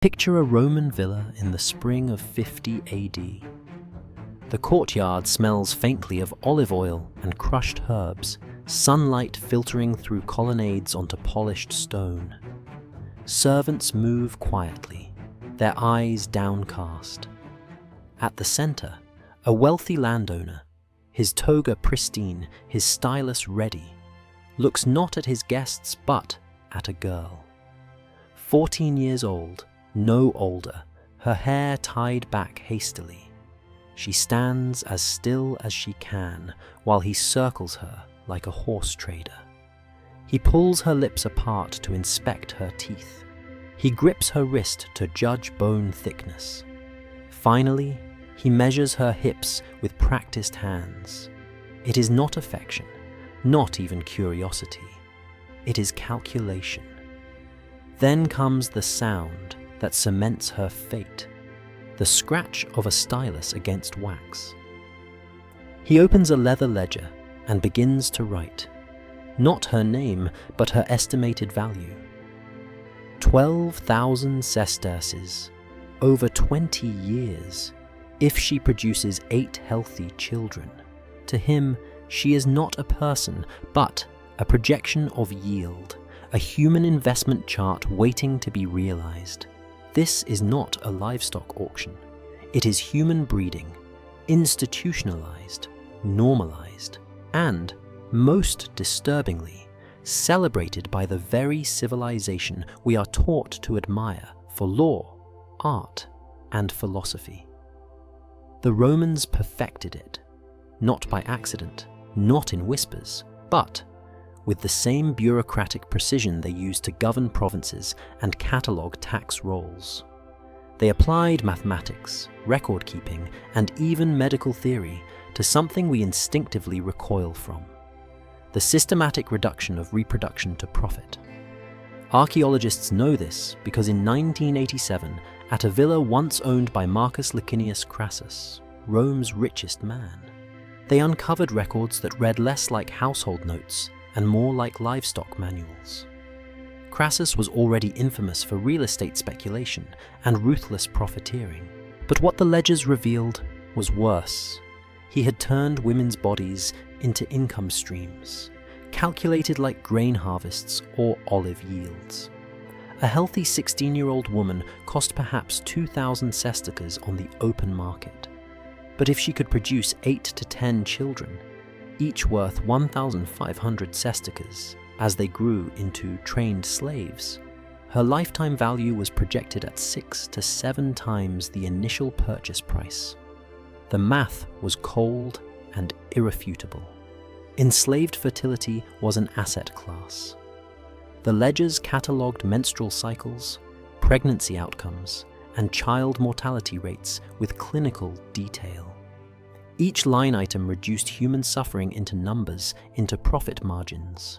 Picture a Roman villa in the spring of 50 AD. The courtyard smells faintly of olive oil and crushed herbs, sunlight filtering through colonnades onto polished stone. Servants move quietly, their eyes downcast. At the center, a wealthy landowner, his toga pristine, his stylus ready, looks not at his guests but at a girl. 14 years old, no older, her hair tied back hastily. She stands as still as she can while he circles her like a horse trader. He pulls her lips apart to inspect her teeth. He grips her wrist to judge bone thickness. Finally, he measures her hips with practiced hands. It is not affection, not even curiosity. It is calculation. Then comes the sound that cements her fate, the scratch of a stylus against wax. He opens a leather ledger and begins to write, not her name, but her estimated value. 12,000 sesterces, over 20 years, if she produces 8 healthy children. To him, she is not a person, but a projection of yield, a human investment chart waiting to be realized. This is not a livestock auction. It is human breeding, institutionalized, normalized, and, most disturbingly, celebrated by the very civilization we are taught to admire for law, art, and philosophy. The Romans perfected it, not by accident, not in whispers, but with the same bureaucratic precision they used to govern provinces and catalogue tax rolls. They applied mathematics, record-keeping, and even medical theory to something we instinctively recoil from: the systematic reduction of reproduction to profit. Archaeologists know this because in 1987, at a villa once owned by Marcus Licinius Crassus, Rome's richest man, they uncovered records that read less like household notes and more like livestock manuals. Crassus was already infamous for real estate speculation and ruthless profiteering, but what the ledgers revealed was worse. He had turned women's bodies into income streams, calculated like grain harvests or olive yields. A healthy 16-year-old woman cost perhaps 2,000 sesterces on the open market, but if she could produce 8 to 10 children, each worth 1,500 sesterces, as they grew into trained slaves, her lifetime value was projected at 6 to 7 times the initial purchase price. The math was cold and irrefutable. Enslaved fertility was an asset class. The ledgers catalogued menstrual cycles, pregnancy outcomes, and child mortality rates with clinical detail. Each line item reduced human suffering into numbers, into profit margins.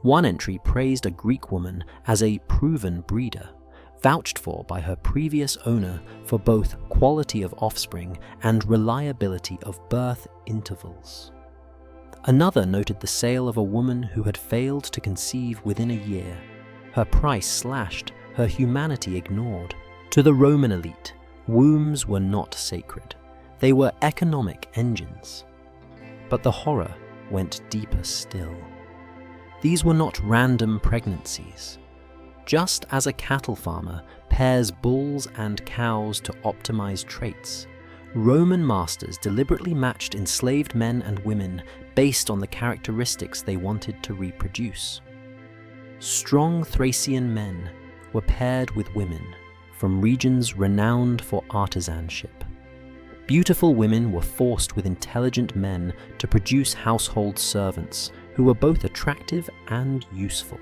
One entry praised a Greek woman as a proven breeder, vouched for by her previous owner for both quality of offspring and reliability of birth intervals. Another noted the sale of a woman who had failed to conceive within a year, her price slashed, her humanity ignored. To the Roman elite, wombs were not sacred. They were economic engines. But the horror went deeper still. These were not random pregnancies. Just as a cattle farmer pairs bulls and cows to optimize traits, Roman masters deliberately matched enslaved men and women based on the characteristics they wanted to reproduce. Strong Thracian men were paired with women from regions renowned for artisanship. Beautiful women were forced with intelligent men to produce household servants who were both attractive and useful.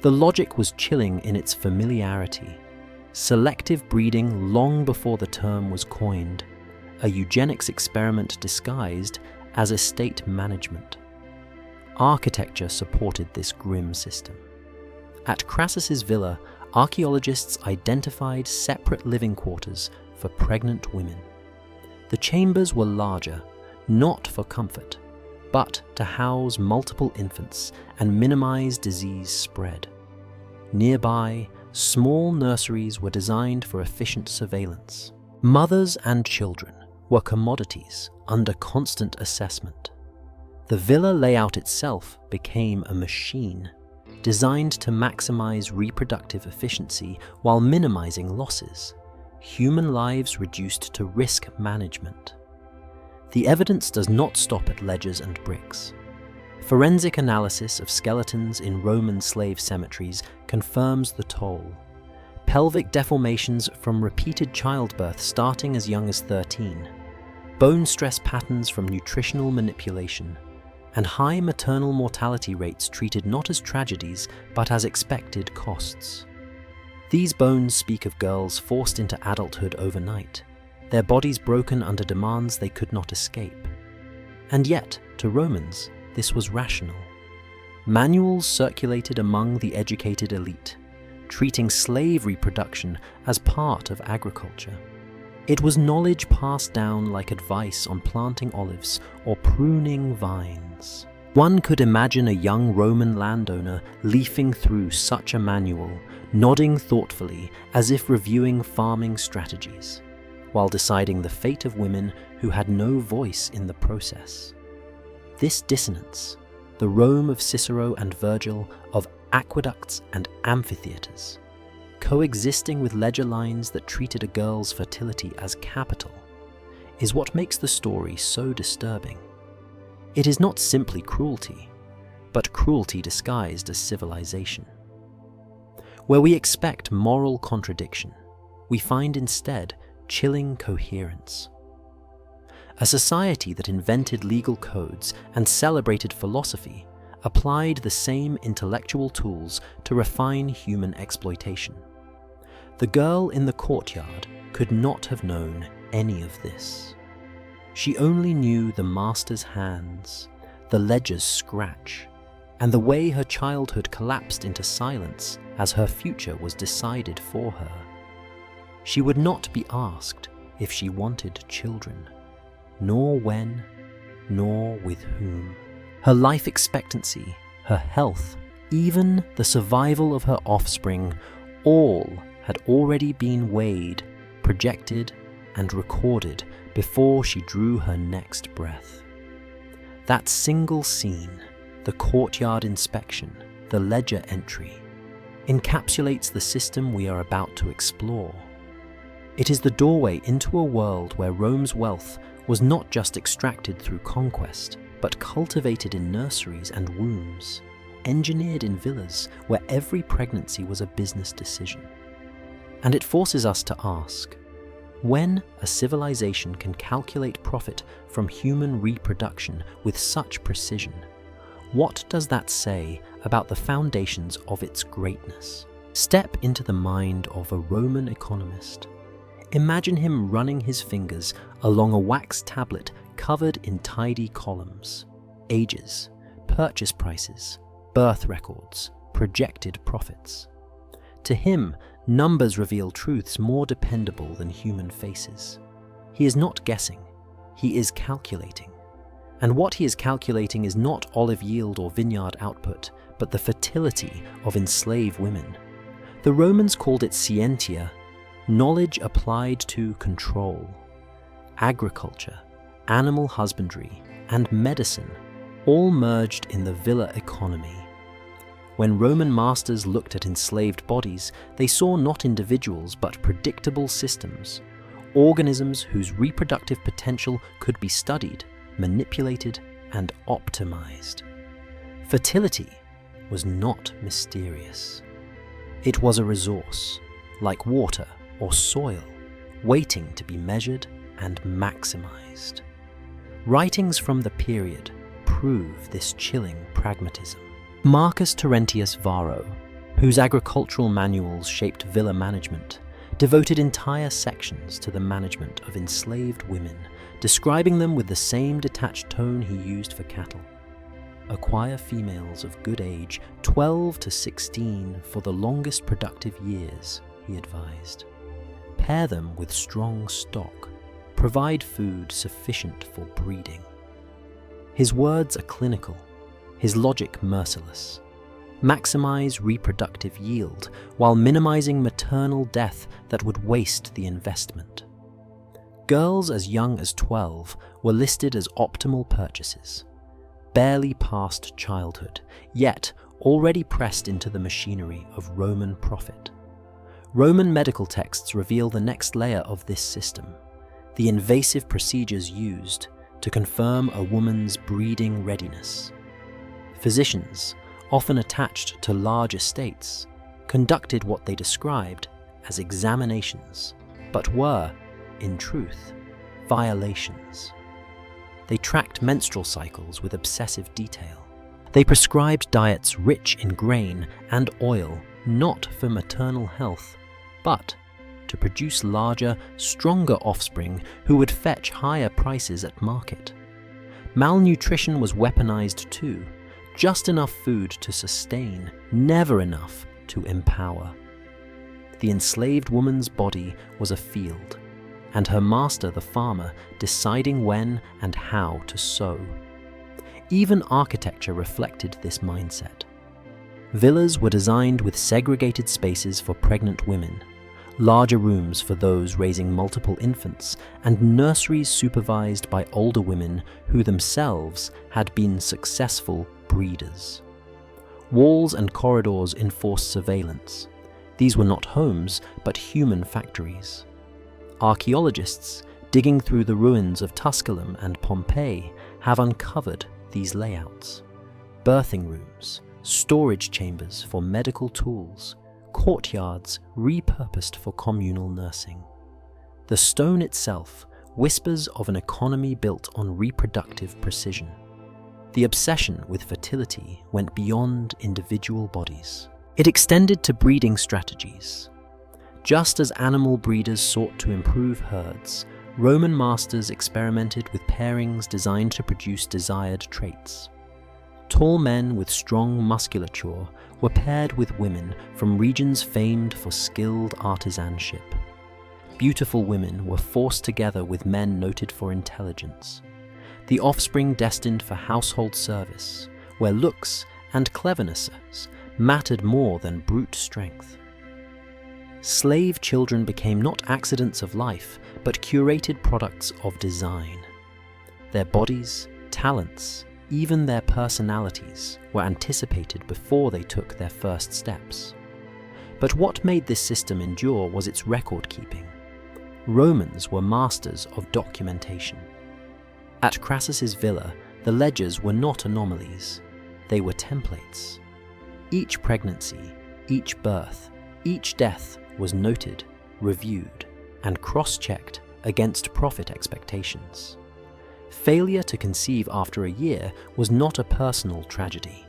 The logic was chilling in its familiarity. Selective breeding long before the term was coined, a eugenics experiment disguised as estate management. Architecture supported this grim system. At Crassus's villa, archaeologists identified separate living quarters for pregnant women. The chambers were larger, not for comfort, but to house multiple infants and minimize disease spread. Nearby, small nurseries were designed for efficient surveillance. Mothers and children were commodities under constant assessment. The villa layout itself became a machine, designed to maximize reproductive efficiency while minimizing losses, human lives reduced to risk management. The evidence does not stop at ledgers and bricks. Forensic analysis of skeletons in Roman slave cemeteries confirms the toll. Pelvic deformations from repeated childbirth starting as young as 13, bone stress patterns from nutritional manipulation, and high maternal mortality rates treated not as tragedies but as expected costs. These bones speak of girls forced into adulthood overnight, their bodies broken under demands they could not escape. And yet, to Romans, this was rational. Manuals circulated among the educated elite, treating slave reproduction as part of agriculture. It was knowledge passed down like advice on planting olives or pruning vines. One could imagine a young Roman landowner leafing through such a manual, nodding thoughtfully as if reviewing farming strategies, while deciding the fate of women who had no voice in the process. This dissonance, the Rome of Cicero and Virgil, of aqueducts and amphitheatres, coexisting with ledger lines that treated a girl's fertility as capital, is what makes the story so disturbing. It is not simply cruelty, but cruelty disguised as civilization. Where we expect moral contradiction, we find instead chilling coherence. A society that invented legal codes and celebrated philosophy applied the same intellectual tools to refine human exploitation. The girl in the courtyard could not have known any of this. She only knew the master's hands, the ledger's scratch, and the way her childhood collapsed into silence as her future was decided for her. She would not be asked if she wanted children, nor when, nor with whom. Her life expectancy, her health, even the survival of her offspring, all had already been weighed, projected, and recorded before she drew her next breath. That single scene, the courtyard inspection, the ledger entry, encapsulates the system we are about to explore. It is the doorway into a world where Rome's wealth was not just extracted through conquest, but cultivated in nurseries and wombs, engineered in villas where every pregnancy was a business decision. And it forces us to ask, when a civilization can calculate profit from human reproduction with such precision, what does that say about the foundations of its greatness? Step into the mind of a Roman economist. Imagine him running his fingers along a wax tablet covered in tidy columns, ages, purchase prices, birth records, projected profits. To him, numbers reveal truths more dependable than human faces. He is not guessing, he is calculating. And what he is calculating is not olive yield or vineyard output, but the fertility of enslaved women. The Romans called it scientia, knowledge applied to control. Agriculture, animal husbandry, and medicine all merged in the villa economy. When Roman masters looked at enslaved bodies, they saw not individuals but predictable systems, organisms whose reproductive potential could be studied, manipulated, and optimized. Fertility was not mysterious. It was a resource, like water or soil, waiting to be measured and maximized. Writings from the period prove this chilling pragmatism. Marcus Terentius Varro, whose agricultural manuals shaped villa management, devoted entire sections to the management of enslaved women, describing them with the same detached tone he used for cattle. Acquire females of good age, 12 to 16, for the longest productive years, he advised. Pair them with strong stock. Provide food sufficient for breeding. His words are clinical, his logic merciless. maximize reproductive yield while minimizing maternal death that would waste the investment. Girls as young as 12 were listed as optimal purchases, barely past childhood, yet already pressed into the machinery of Roman profit. Roman medical texts reveal the next layer of this system, the invasive procedures used to confirm a woman's breeding readiness. Physicians, often attached to large estates, conducted what they described as examinations, but were, in truth, violations. They tracked menstrual cycles with obsessive detail. They prescribed diets rich in grain and oil, not for maternal health, but to produce larger, stronger offspring who would fetch higher prices at market. Malnutrition was weaponized too, just enough food to sustain, never enough to empower. The enslaved woman's body was a field, and her master, the farmer, deciding when and how to sow. Even architecture reflected this mindset. Villas were designed with segregated spaces for pregnant women, larger rooms for those raising multiple infants, and nurseries supervised by older women who themselves had been successful breeders. Walls and corridors enforced surveillance. These were not homes, but human factories. Archaeologists, digging through the ruins of Tusculum and Pompeii, have uncovered these layouts. Birthing rooms, storage chambers for medical tools, courtyards repurposed for communal nursing. The stone itself whispers of an economy built on reproductive precision. The obsession with fertility went beyond individual bodies. It extended to breeding strategies. Just as animal breeders sought to improve herds, Roman masters experimented with pairings designed to produce desired traits. Tall men with strong musculature were paired with women from regions famed for skilled artisanship. Beautiful women were forced together with men noted for intelligence. The offspring destined for household service, where looks and cleverness mattered more than brute strength. Slave children became not accidents of life, but curated products of design. Their bodies, talents, even their personalities were anticipated before they took their first steps. But what made this system endure was its record-keeping. Romans were masters of documentation. At Crassus's villa, the ledgers were not anomalies. They were templates. Each pregnancy, each birth, each death was noted, reviewed, and cross-checked against profit expectations. Failure to conceive after a year was not a personal tragedy.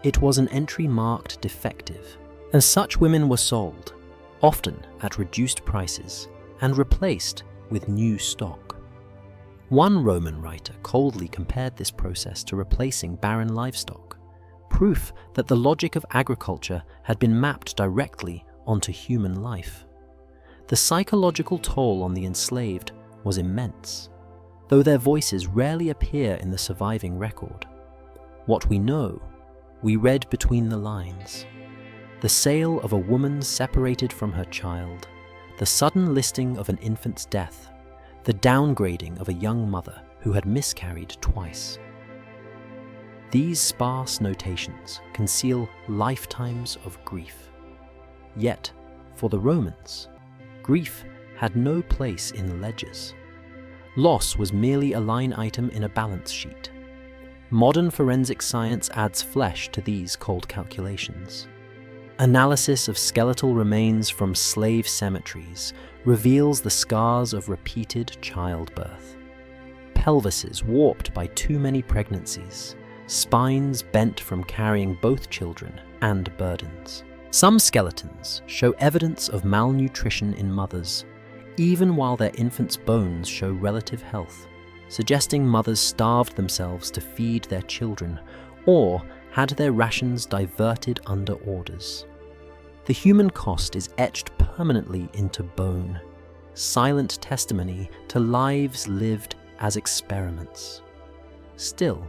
It was an entry marked defective. As such, women were sold, often at reduced prices, and replaced with new stock. One Roman writer coldly compared this process to replacing barren livestock, proof that the logic of agriculture had been mapped directly onto human life. The psychological toll on the enslaved was immense, though their voices rarely appear in the surviving record. What we know, we read between the lines. The sale of a woman separated from her child, the sudden listing of an infant's death, the downgrading of a young mother who had miscarried twice. These sparse notations conceal lifetimes of grief. Yet, for the Romans, grief had no place in ledgers. Loss was merely a line item in a balance sheet. Modern forensic science adds flesh to these cold calculations. Analysis of skeletal remains from slave cemeteries reveals the scars of repeated childbirth. Pelvises warped by too many pregnancies, spines bent from carrying both children and burdens. Some skeletons show evidence of malnutrition in mothers, even while their infants' bones show relative health, suggesting mothers starved themselves to feed their children or had their rations diverted under orders. The human cost is etched permanently into bone, silent testimony to lives lived as experiments. Still,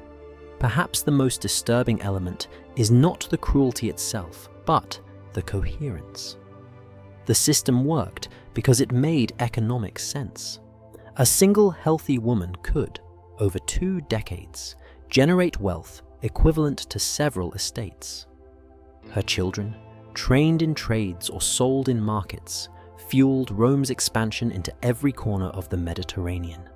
perhaps the most disturbing element is not the cruelty itself, but the coherence. The system worked because it made economic sense. A single healthy woman could, over 2 decades, generate wealth equivalent to several estates. Her children, trained in trades or sold in markets, fueled Rome's expansion into every corner of the Mediterranean.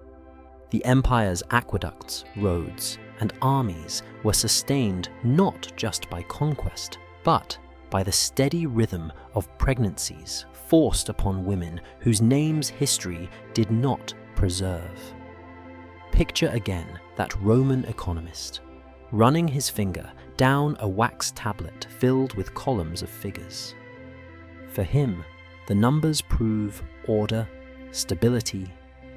The empire's aqueducts, roads, and armies were sustained not just by conquest, but by the steady rhythm of pregnancies forced upon women whose names history did not preserve. Picture again that Roman economist, running his finger down a wax tablet filled with columns of figures. For him, the numbers prove order, stability,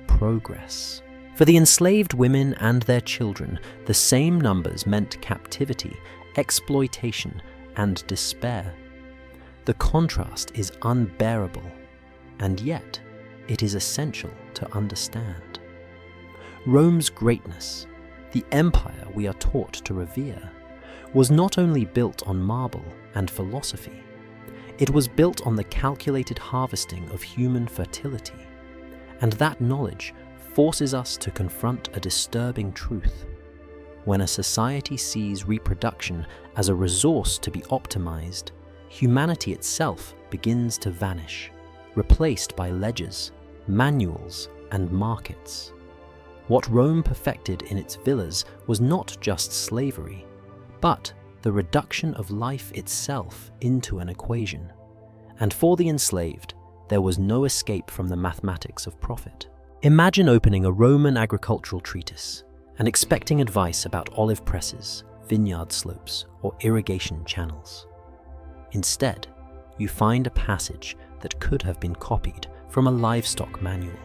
progress. For the enslaved women and their children, the same numbers meant captivity, exploitation, and despair. The contrast is unbearable, and yet it is essential to understand. Rome's greatness, the empire we are taught to revere, was not only built on marble and philosophy, it was built on the calculated harvesting of human fertility, and that knowledge forces us to confront a disturbing truth. When a society sees reproduction as a resource to be optimized, humanity itself begins to vanish, replaced by ledgers, manuals, and markets. What Rome perfected in its villas was not just slavery, but the reduction of life itself into an equation. And for the enslaved, there was no escape from the mathematics of profit. Imagine opening a Roman agricultural treatise and expecting advice about olive presses, vineyard slopes, or irrigation channels. Instead, you find a passage that could have been copied from a livestock manual.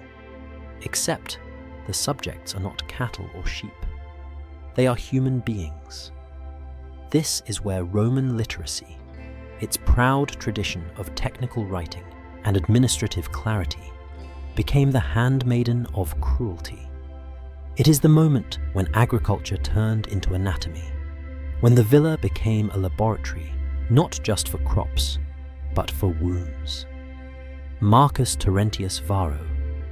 Except, the subjects are not cattle or sheep. They are human beings. This is where Roman literacy, its proud tradition of technical writing and administrative clarity, became the handmaiden of cruelty. It is the moment when agriculture turned into anatomy, when the villa became a laboratory not just for crops, but for wombs. Marcus Terentius Varro,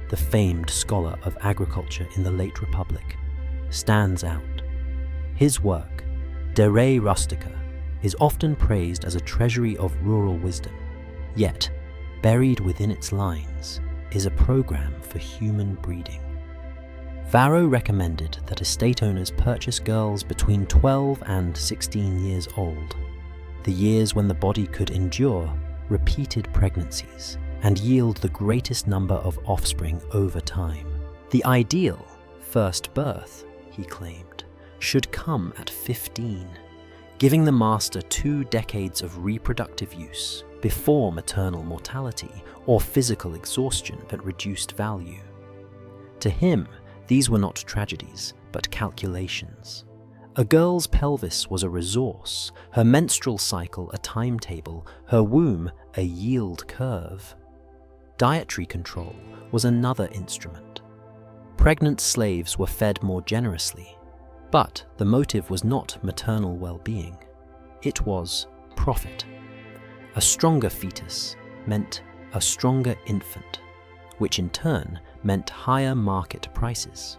the famed scholar of agriculture in the late Republic, stands out. His work, De Re Rustica, is often praised as a treasury of rural wisdom, yet buried within its lines is a program for human breeding. Varro recommended that estate owners purchase girls between 12 and 16 years old, the years when the body could endure repeated pregnancies and yield the greatest number of offspring over time. The ideal first birth, he claimed, should come at 15, giving the master 2 decades of reproductive use before maternal mortality or physical exhaustion that reduced value. To him, these were not tragedies, but calculations. A girl's pelvis was a resource, her menstrual cycle a timetable, her womb a yield curve. Dietary control was another instrument. Pregnant slaves were fed more generously, but the motive was not maternal well-being. It was profit. A stronger fetus meant a stronger infant, which in turn meant higher market prices.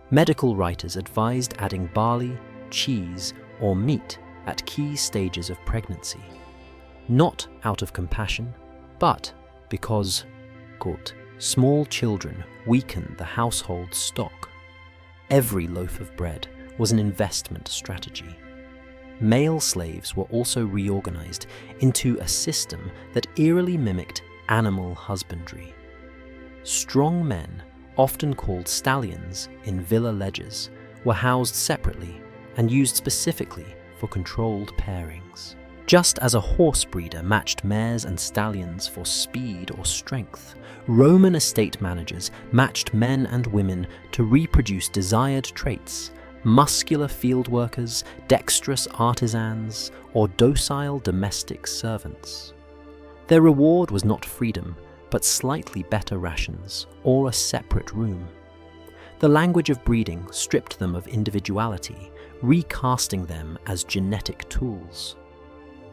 Medical writers advised adding barley, cheese, or meat at key stages of pregnancy, not out of compassion, but because, quote, small children weaken the household stock. Every loaf of bread was an investment strategy. Male slaves were also reorganized into a system that eerily mimicked animal husbandry. Strong men, often called stallions in villa ledgers, were housed separately and used specifically for controlled pairings. Just as a horse breeder matched mares and stallions for speed or strength, Roman estate managers matched men and women to reproduce desired traits: muscular field workers, dexterous artisans, or docile domestic servants. Their reward was not freedom, but slightly better rations or a separate room. The language of breeding stripped them of individuality, recasting them as genetic tools.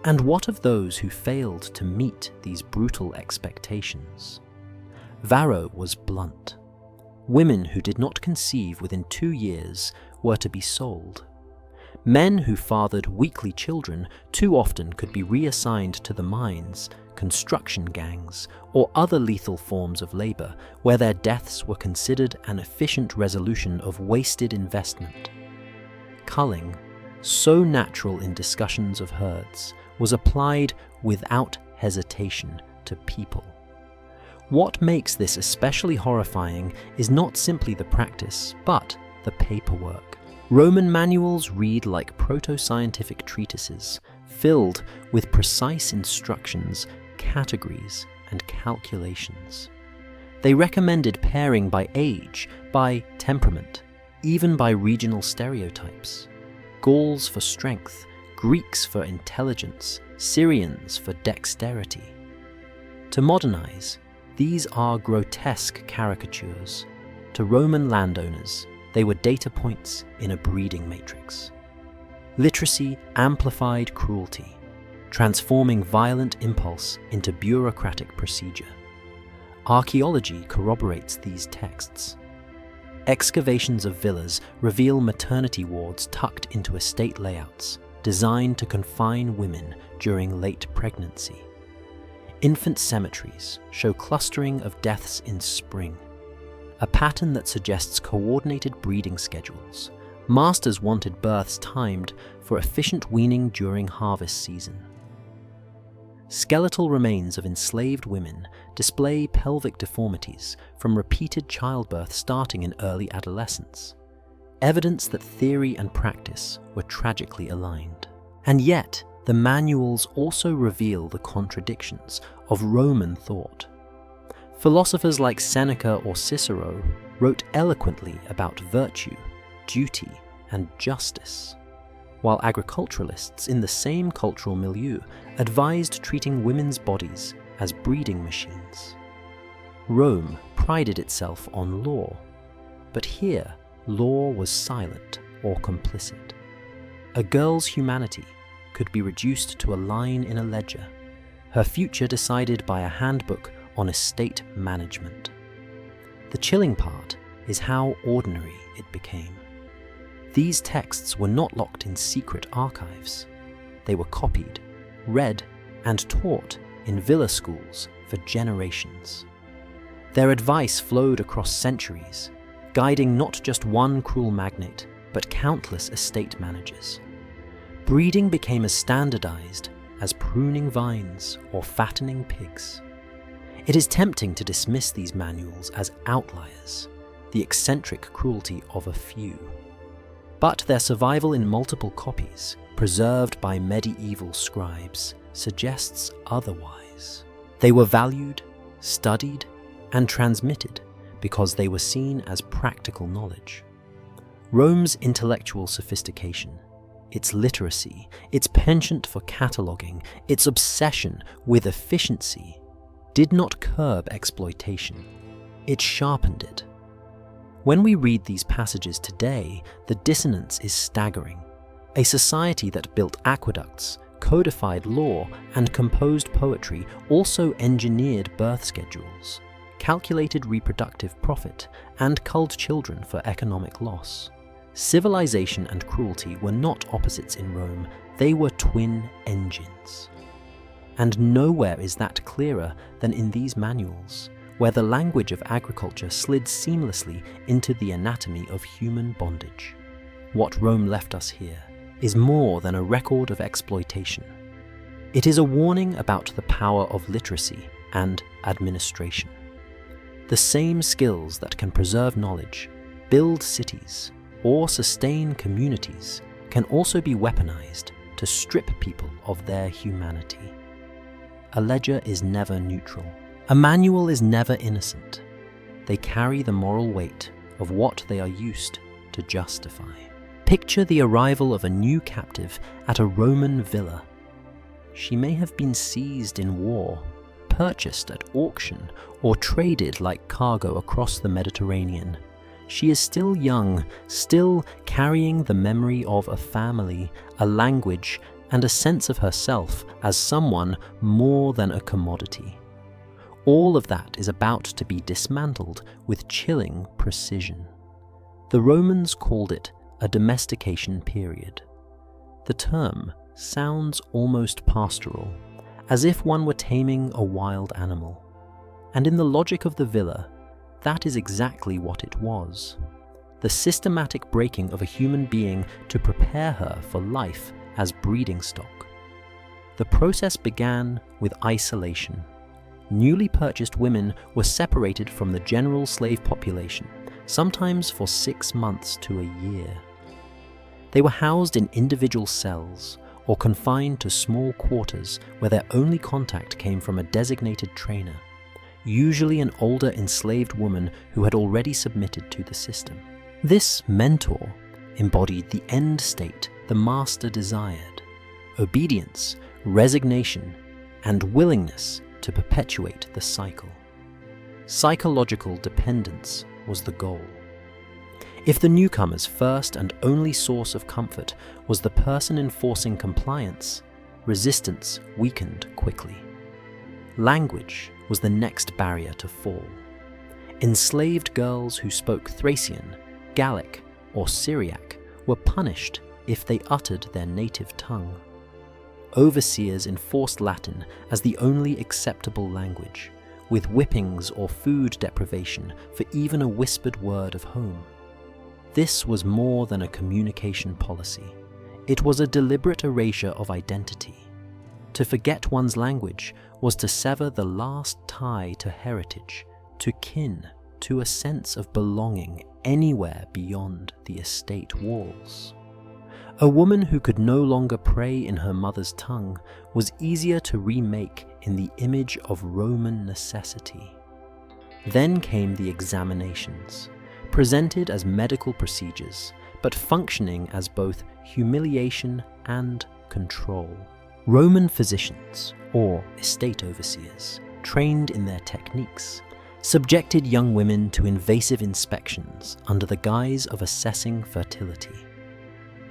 And what of those who failed to meet these brutal expectations? Varro was blunt. Women who did not conceive within 2 years were to be sold. Men who fathered weakly children too often could be reassigned to the mines, construction gangs, or other lethal forms of labor where their deaths were considered an efficient resolution of wasted investment. Culling, so natural in discussions of herds, was applied without hesitation to people. What makes this especially horrifying is not simply the practice, but the paperwork. Roman manuals read like proto-scientific treatises, filled with precise instructions, categories, and calculations. They recommended pairing by age, by temperament, even by regional stereotypes. Gauls for strength, Greeks for intelligence, Syrians for dexterity. To modernize, these are grotesque caricatures. To Roman landowners, they were data points in a breeding matrix. Literacy amplified cruelty, transforming violent impulse into bureaucratic procedure. Archaeology corroborates these texts. Excavations of villas reveal maternity wards tucked into estate layouts, designed to confine women during late pregnancy. Infant cemeteries show clustering of deaths in spring, a pattern that suggests coordinated breeding schedules. Masters wanted births timed for efficient weaning during harvest season. Skeletal remains of enslaved women display pelvic deformities from repeated childbirth starting in early adolescence, evidence that theory and practice were tragically aligned. And yet, the manuals also reveal the contradictions of Roman thought. Philosophers like Seneca or Cicero wrote eloquently about virtue, duty, and justice, while agriculturalists in the same cultural milieu advised treating women's bodies as breeding machines. Rome prided itself on law, but here law was silent or complicit. A girl's humanity could be reduced to a line in a ledger, her future decided by a handbook on estate management. The chilling part is how ordinary it became. These texts were not locked in secret archives. They were copied, read, and taught in villa schools for generations. Their advice flowed across centuries, guiding not just one cruel magnate, but countless estate managers. Breeding became as standardized as pruning vines or fattening pigs. It is tempting to dismiss these manuals as outliers, the eccentric cruelty of a few. But their survival in multiple copies, preserved by medieval scribes, suggests otherwise. They were valued, studied, and transmitted because they were seen as practical knowledge. Rome's intellectual sophistication, its literacy, its penchant for cataloguing, its obsession with efficiency, did not curb exploitation. It sharpened it. When we read these passages today, the dissonance is staggering. A society that built aqueducts, codified law, and composed poetry also engineered birth schedules, calculated reproductive profit, and culled children for economic loss. Civilization and cruelty were not opposites in Rome, they were twin engines. And nowhere is that clearer than in these manuals, where the language of agriculture slid seamlessly into the anatomy of human bondage. What Rome left us here is more than a record of exploitation. It is a warning about the power of literacy and administration. The same skills that can preserve knowledge, build cities, or sustain communities can also be weaponized to strip people of their humanity. A ledger is never neutral. A manual is never innocent. They carry the moral weight of what they are used to justify. Picture the arrival of a new captive at a Roman villa. She may have been seized in war, purchased at auction, or traded like cargo across the Mediterranean. She is still young, still carrying the memory of a family, a language, and a sense of herself as someone more than a commodity. All of that is about to be dismantled with chilling precision. The Romans called it a domestication period. The term sounds almost pastoral, as if one were taming a wild animal. And in the logic of the villa, that is exactly what it was. The systematic breaking of a human being to prepare her for life as breeding stock. The process began with isolation. Newly purchased women were separated from the general slave population, sometimes for 6 months to a year. They were housed in individual cells or confined to small quarters where their only contact came from a designated trainer, usually an older enslaved woman who had already submitted to the system. This mentor embodied the end state the master desired: obedience, resignation, and willingness to perpetuate the cycle. Psychological dependence was the goal. If the newcomer's first and only source of comfort was the person enforcing compliance, resistance weakened quickly. Language was the next barrier to fall. Enslaved girls who spoke Thracian, Gallic, or Syriac were punished if they uttered their native tongue. Overseers enforced Latin as the only acceptable language, with whippings or food deprivation for even a whispered word of home. This was more than a communication policy. It was a deliberate erasure of identity. To forget one's language was to sever the last tie to heritage, to kin, to a sense of belonging anywhere beyond the estate walls. A woman who could no longer pray in her mother's tongue was easier to remake in the image of Roman necessity. Then came the examinations, presented as medical procedures, but functioning as both humiliation and control. Roman physicians, or estate overseers, trained in their techniques, subjected young women to invasive inspections under the guise of assessing fertility.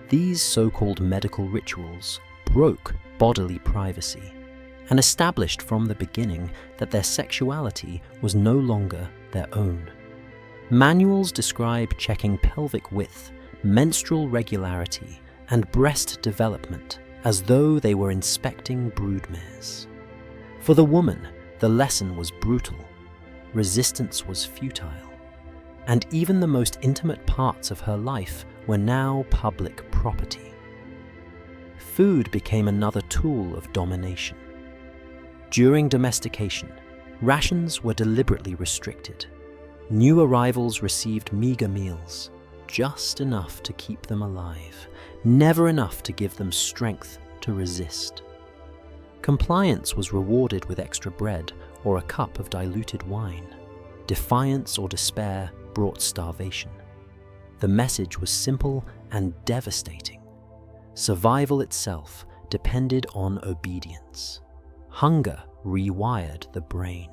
These so-called medical rituals broke bodily privacy and established from the beginning that their sexuality was no longer their own. Manuals describe checking pelvic width, menstrual regularity, and breast development as though they were inspecting broodmares. For the woman, the lesson was brutal, resistance was futile, and even the most intimate parts of her life were now public property. Food became another tool of domination. During domestication, rations were deliberately restricted. New arrivals received meager meals, just enough to keep them alive, never enough to give them strength to resist. Compliance was rewarded with extra bread or a cup of diluted wine. Defiance or despair brought starvation. The message was simple and devastating. Survival itself depended on obedience. Hunger rewired the brain.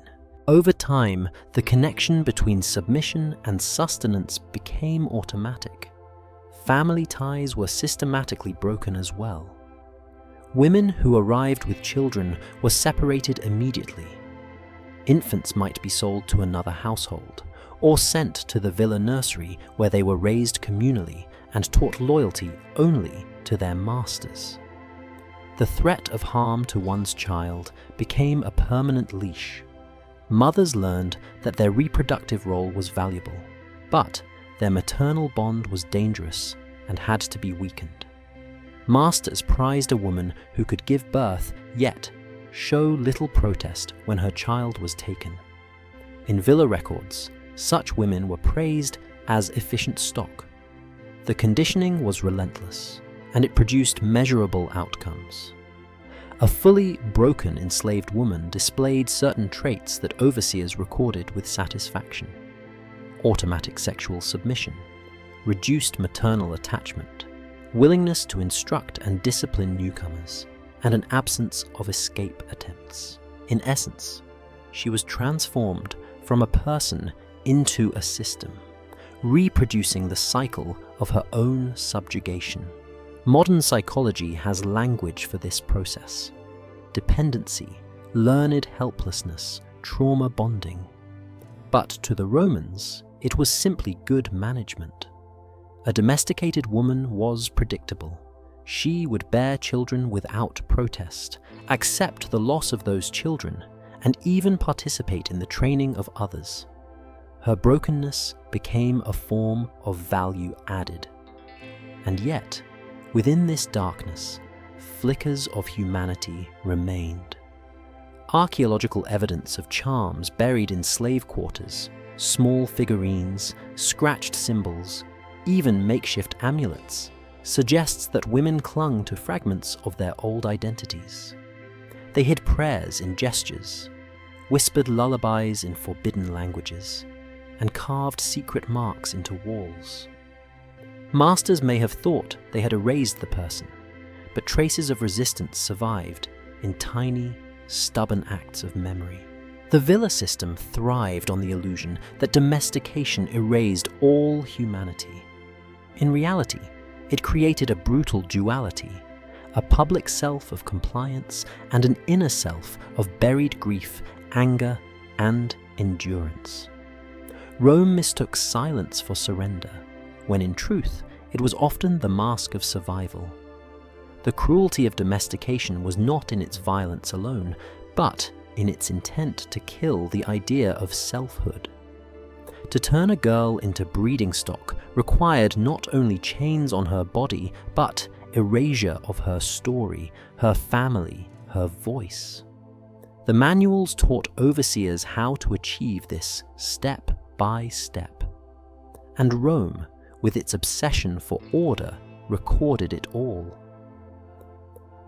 Over time, the connection between submission and sustenance became automatic. Family ties were systematically broken as well. Women who arrived with children were separated immediately. Infants might be sold to another household, or sent to the villa nursery where they were raised communally and taught loyalty only to their masters. The threat of harm to one's child became a permanent leash. Mothers learned that their reproductive role was valuable, but their maternal bond was dangerous and had to be weakened. Masters prized a woman who could give birth yet show little protest when her child was taken. In villa records, such women were praised as efficient stock. The conditioning was relentless, and it produced measurable outcomes. A fully broken enslaved woman displayed certain traits that overseers recorded with satisfaction: automatic sexual submission, reduced maternal attachment, willingness to instruct and discipline newcomers, and an absence of escape attempts. In essence, she was transformed from a person into a system, reproducing the cycle of her own subjugation. Modern psychology has language for this process: dependency, learned helplessness, trauma bonding. But to the Romans, it was simply good management. A domesticated woman was predictable. She would bear children without protest, accept the loss of those children, and even participate in the training of others. Her brokenness became a form of value added. And yet, within this darkness, flickers of humanity remained. Archaeological evidence of charms buried in slave quarters, small figurines, scratched symbols, even makeshift amulets, suggests that women clung to fragments of their old identities. They hid prayers in gestures, whispered lullabies in forbidden languages, and carved secret marks into walls. Masters may have thought they had erased the person, but traces of resistance survived in tiny, stubborn acts of memory. The villa system thrived on the illusion that domestication erased all humanity. In reality, it created a brutal duality: a public self of compliance and an inner self of buried grief, anger, and endurance. Rome mistook silence for surrender, when in truth it was often the mask of survival. The cruelty of domestication was not in its violence alone, but in its intent to kill the idea of selfhood. To turn a girl into breeding stock required not only chains on her body, but erasure of her story, her family, her voice. The manuals taught overseers how to achieve this step by step. And Rome, with its obsession for order, recorded it all.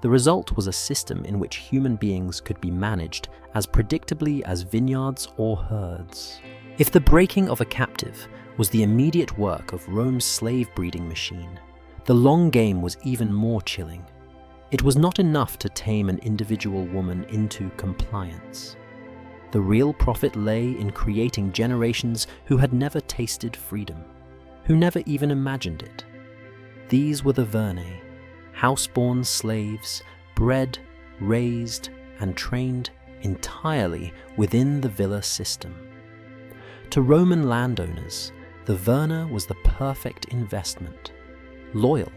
The result was a system in which human beings could be managed as predictably as vineyards or herds. If the breaking of a captive was the immediate work of Rome's slave-breeding machine, the long game was even more chilling. It was not enough to tame an individual woman into compliance. The real profit lay in creating generations who had never tasted freedom, who never even imagined it. These were the Vernae, house-born slaves, bred, raised, and trained entirely within the villa system. To Roman landowners, the Verna was the perfect investment. Loyal,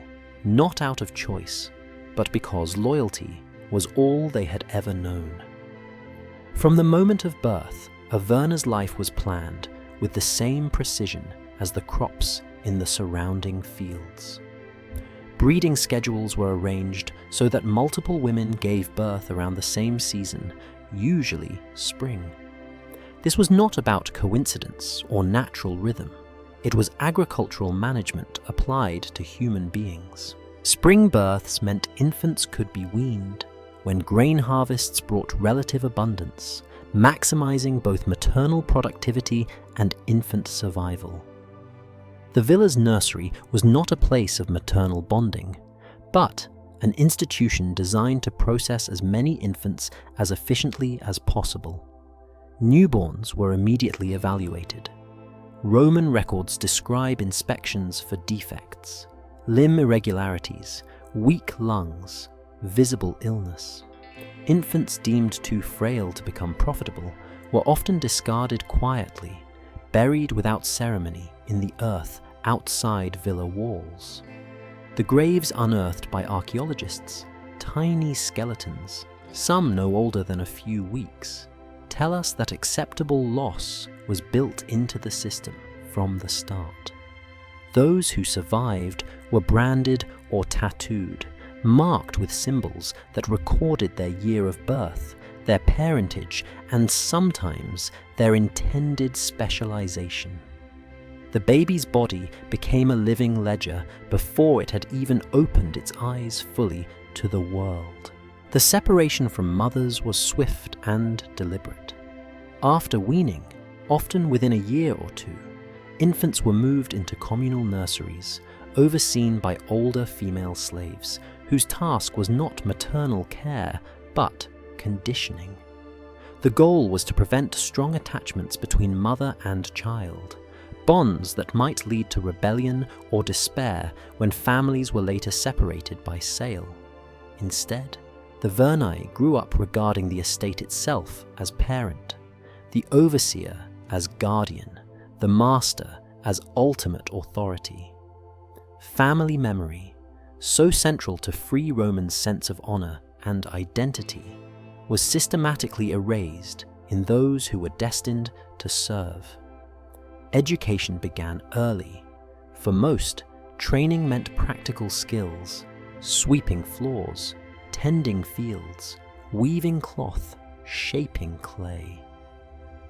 not out of choice, but because loyalty was all they had ever known. From the moment of birth, a Verna's life was planned with the same precision as the crops in the surrounding fields. Breeding schedules were arranged so that multiple women gave birth around the same season, usually spring. This was not about coincidence or natural rhythm. It was agricultural management applied to human beings. Spring births meant infants could be weaned, when grain harvests brought relative abundance, maximizing both maternal productivity and infant survival. The villa's nursery was not a place of maternal bonding, but an institution designed to process as many infants as efficiently as possible. Newborns were immediately evaluated. Roman records describe inspections for defects, limb irregularities, weak lungs, visible illness. Infants deemed too frail to become profitable were often discarded quietly, buried without ceremony in the earth outside villa walls. The graves unearthed by archaeologists, tiny skeletons, some no older than a few weeks, tell us that acceptable loss was built into the system from the start. Those who survived were branded or tattooed, marked with symbols that recorded their year of birth, their parentage, and sometimes their intended specialization. The baby's body became a living ledger before it had even opened its eyes fully to the world. The separation from mothers was swift and deliberate. After weaning, often within a year or two, infants were moved into communal nurseries, overseen by older female slaves, whose task was not maternal care, but conditioning. The goal was to prevent strong attachments between mother and child, bonds that might lead to rebellion or despair when families were later separated by sale. Instead, the Vernae grew up regarding the estate itself as parent, the overseer as guardian, the master as ultimate authority. Family memory, so central to free Romans' sense of honor and identity, was systematically erased in those who were destined to serve. Education began early. For most, training meant practical skills, sweeping floors, tending fields, weaving cloth, shaping clay.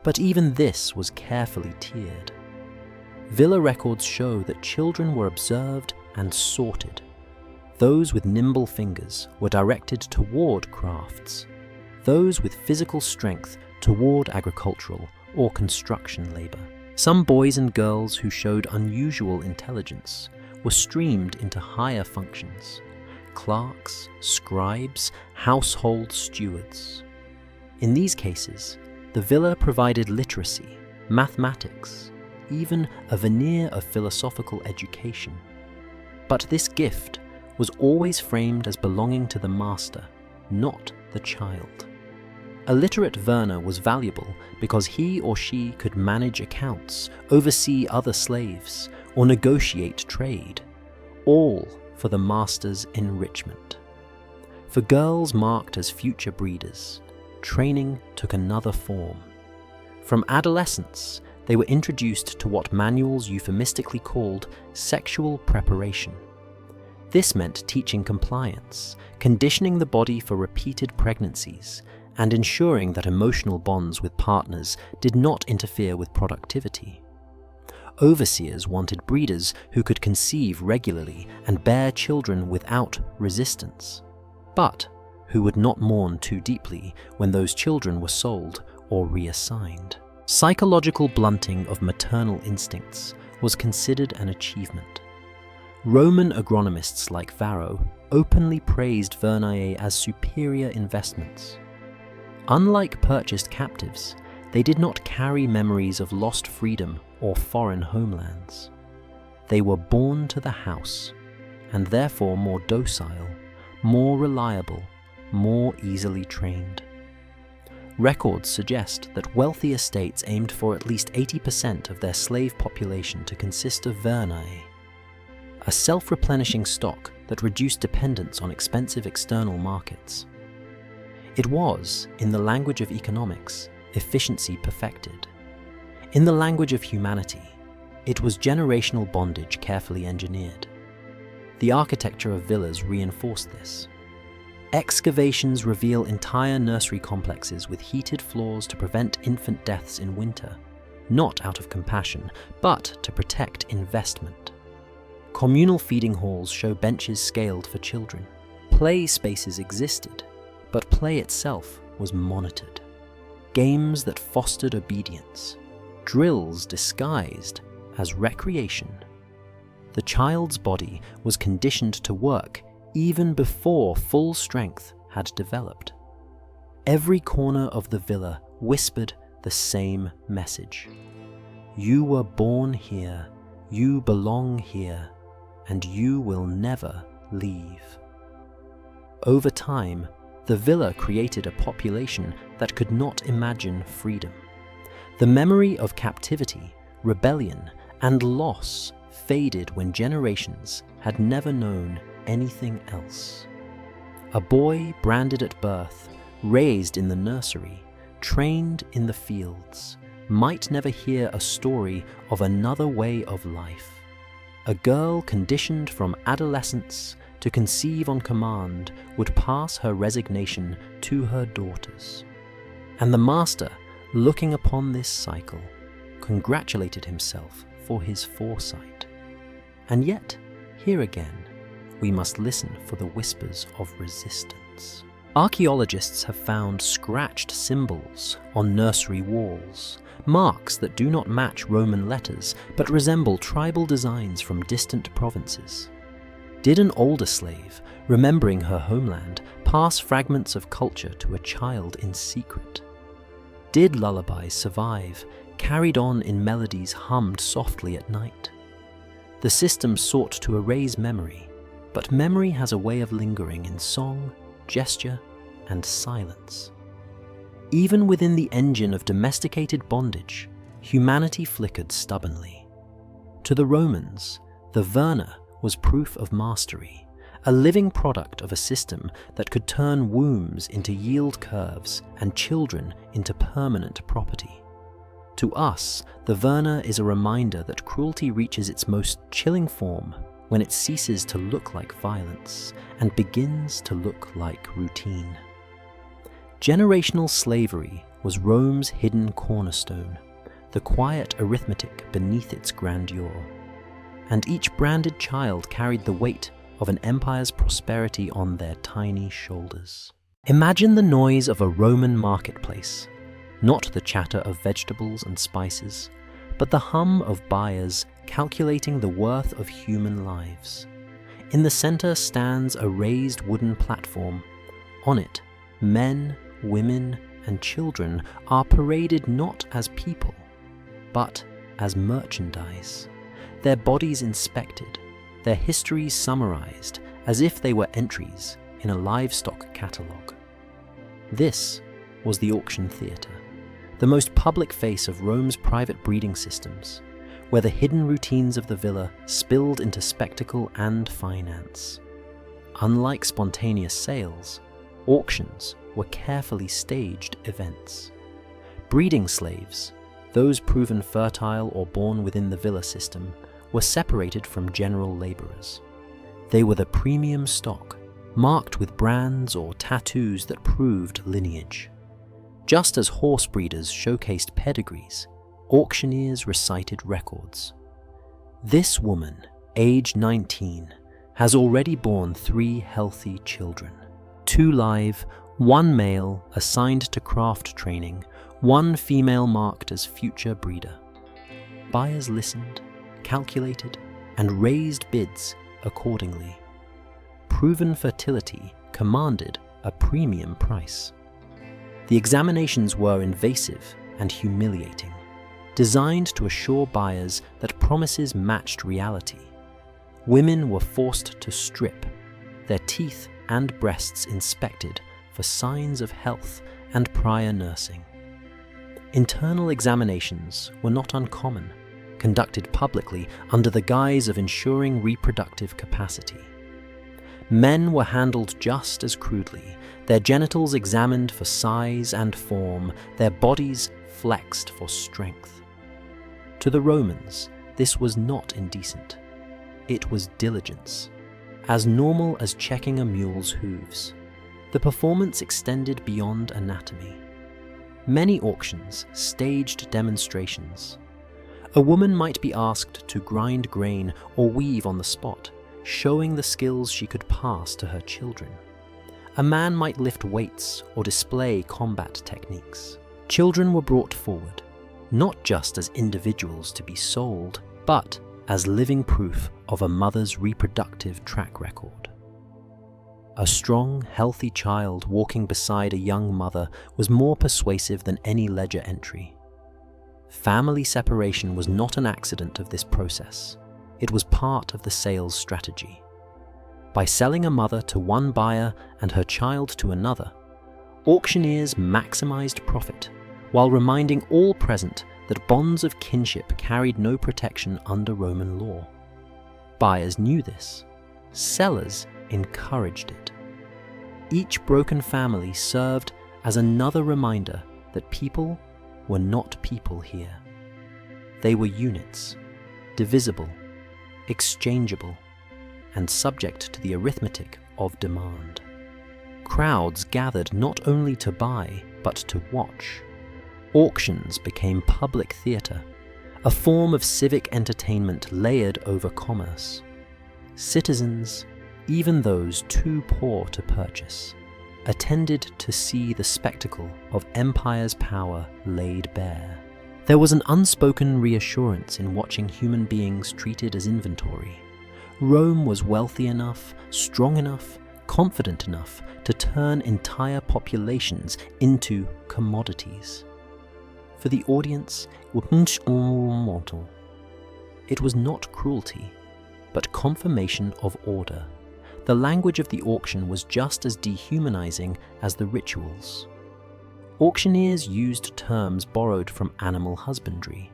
But even this was carefully tiered. Villa records show that children were observed and sorted. Those with nimble fingers were directed toward crafts, those with physical strength toward agricultural or construction labor. Some boys and girls who showed unusual intelligence were streamed into higher functions: clerks, scribes, household stewards. In these cases, the villa provided literacy, mathematics, even a veneer of philosophical education. But this gift was always framed as belonging to the master, not the child. A literate Verna was valuable because he or she could manage accounts, oversee other slaves, or negotiate trade, all for the master's enrichment. For girls marked as future breeders, training took another form. From adolescence, they were introduced to what manuals euphemistically called sexual preparation. This meant teaching compliance, conditioning the body for repeated pregnancies, and ensuring that emotional bonds with partners did not interfere with productivity. Overseers wanted breeders who could conceive regularly and bear children without resistance, but who would not mourn too deeply when those children were sold or reassigned. Psychological blunting of maternal instincts was considered an achievement. Roman agronomists like Varro openly praised Vernae as superior investments. Unlike purchased captives, they did not carry memories of lost freedom or foreign homelands. They were born to the house, and therefore more docile, more reliable, more easily trained. Records suggest that wealthy estates aimed for at least 80% of their slave population to consist of Vernae, a self-replenishing stock that reduced dependence on expensive external markets. It was, in the language of economics, efficiency perfected. In the language of humanity, it was generational bondage carefully engineered. The architecture of villas reinforced this. Excavations reveal entire nursery complexes with heated floors to prevent infant deaths in winter, not out of compassion, but to protect investment. Communal feeding halls show benches scaled for children. Play spaces existed, but play itself was monitored. Games that fostered obedience, drills disguised as recreation. The child's body was conditioned to work even before full strength had developed. Every corner of the villa whispered the same message. You were born here, you belong here, and you will never leave. Over time, the villa created a population that could not imagine freedom. The memory of captivity, rebellion, and loss faded when generations had never known anything else. A boy branded at birth, raised in the nursery, trained in the fields, might never hear a story of another way of life. A girl conditioned from adolescence to conceive on command would pass her resignation to her daughters. And the master, looking upon this cycle, congratulated himself for his foresight. And yet, here again, we must listen for the whispers of resistance. Archaeologists have found scratched symbols on nursery walls, marks that do not match Roman letters but resemble tribal designs from distant provinces. Did an older slave, remembering her homeland, pass fragments of culture to a child in secret? Did lullabies survive, carried on in melodies hummed softly at night. The system sought to erase memory, but memory has a way of lingering in song, gesture, and silence. Even within the engine of domesticated bondage, humanity flickered stubbornly. To the Romans, the Verna was proof of mastery, a living product of a system that could turn wombs into yield curves and children into permanent property. To us, the Verna is a reminder that cruelty reaches its most chilling form when it ceases to look like violence and begins to look like routine. Generational slavery was Rome's hidden cornerstone, the quiet arithmetic beneath its grandeur. And each branded child carried the weight of an empire's prosperity on their tiny shoulders. Imagine the noise of a Roman marketplace, not the chatter of vegetables and spices, but the hum of buyers calculating the worth of human lives. In the center stands a raised wooden platform. On it, men, women, and children are paraded not as people, but as merchandise, their bodies inspected, their histories summarized as if they were entries in a livestock catalogue. This was the auction theatre, the most public face of Rome's private breeding systems, where the hidden routines of the villa spilled into spectacle and finance. Unlike spontaneous sales, auctions were carefully staged events. Breeding slaves, those proven fertile or born within the villa system, were separated from general laborers. They were the premium stock, marked with brands or tattoos that proved lineage. Just as horse breeders showcased pedigrees, auctioneers recited records. This woman, age 19, has already borne 3 healthy children. 2 live, 1 male assigned to craft training, 1 female marked as future breeder. Buyers listened, calculated, and raised bids accordingly. Proven fertility commanded a premium price. The examinations were invasive and humiliating, designed to assure buyers that promises matched reality. Women were forced to strip, their teeth and breasts inspected for signs of health and prior nursing. Internal examinations were not uncommon, conducted publicly under the guise of ensuring reproductive capacity. Men were handled just as crudely, their genitals examined for size and form, their bodies flexed for strength. To the Romans, this was not indecent. It was diligence, as normal as checking a mule's hooves. The performance extended beyond anatomy. Many auctions staged demonstrations. A woman might be asked to grind grain or weave on the spot, showing the skills she could pass to her children. A man might lift weights or display combat techniques. Children were brought forward, not just as individuals to be sold, but as living proof of a mother's reproductive track record. A strong, healthy child walking beside a young mother was more persuasive than any ledger entry. Family separation was not an accident of this process. It was part of the sales strategy. By selling a mother to one buyer and her child to another, auctioneers maximized profit while reminding all present that bonds of kinship carried no protection under Roman law. Buyers knew this. Sellers encouraged it. Each broken family served as another reminder that people were not people here. They were units, divisible, exchangeable, and subject to the arithmetic of demand. Crowds gathered not only to buy, but to watch. Auctions became public theatre, a form of civic entertainment layered over commerce. Citizens, even those too poor to purchase, attended to see the spectacle of empire's power laid bare. There was an unspoken reassurance in watching human beings treated as inventory. Rome was wealthy enough, strong enough, confident enough to turn entire populations into commodities. For the audience, it was not cruelty, but confirmation of order. The language of the auction was just as dehumanizing as the rituals. Auctioneers used terms borrowed from animal husbandry.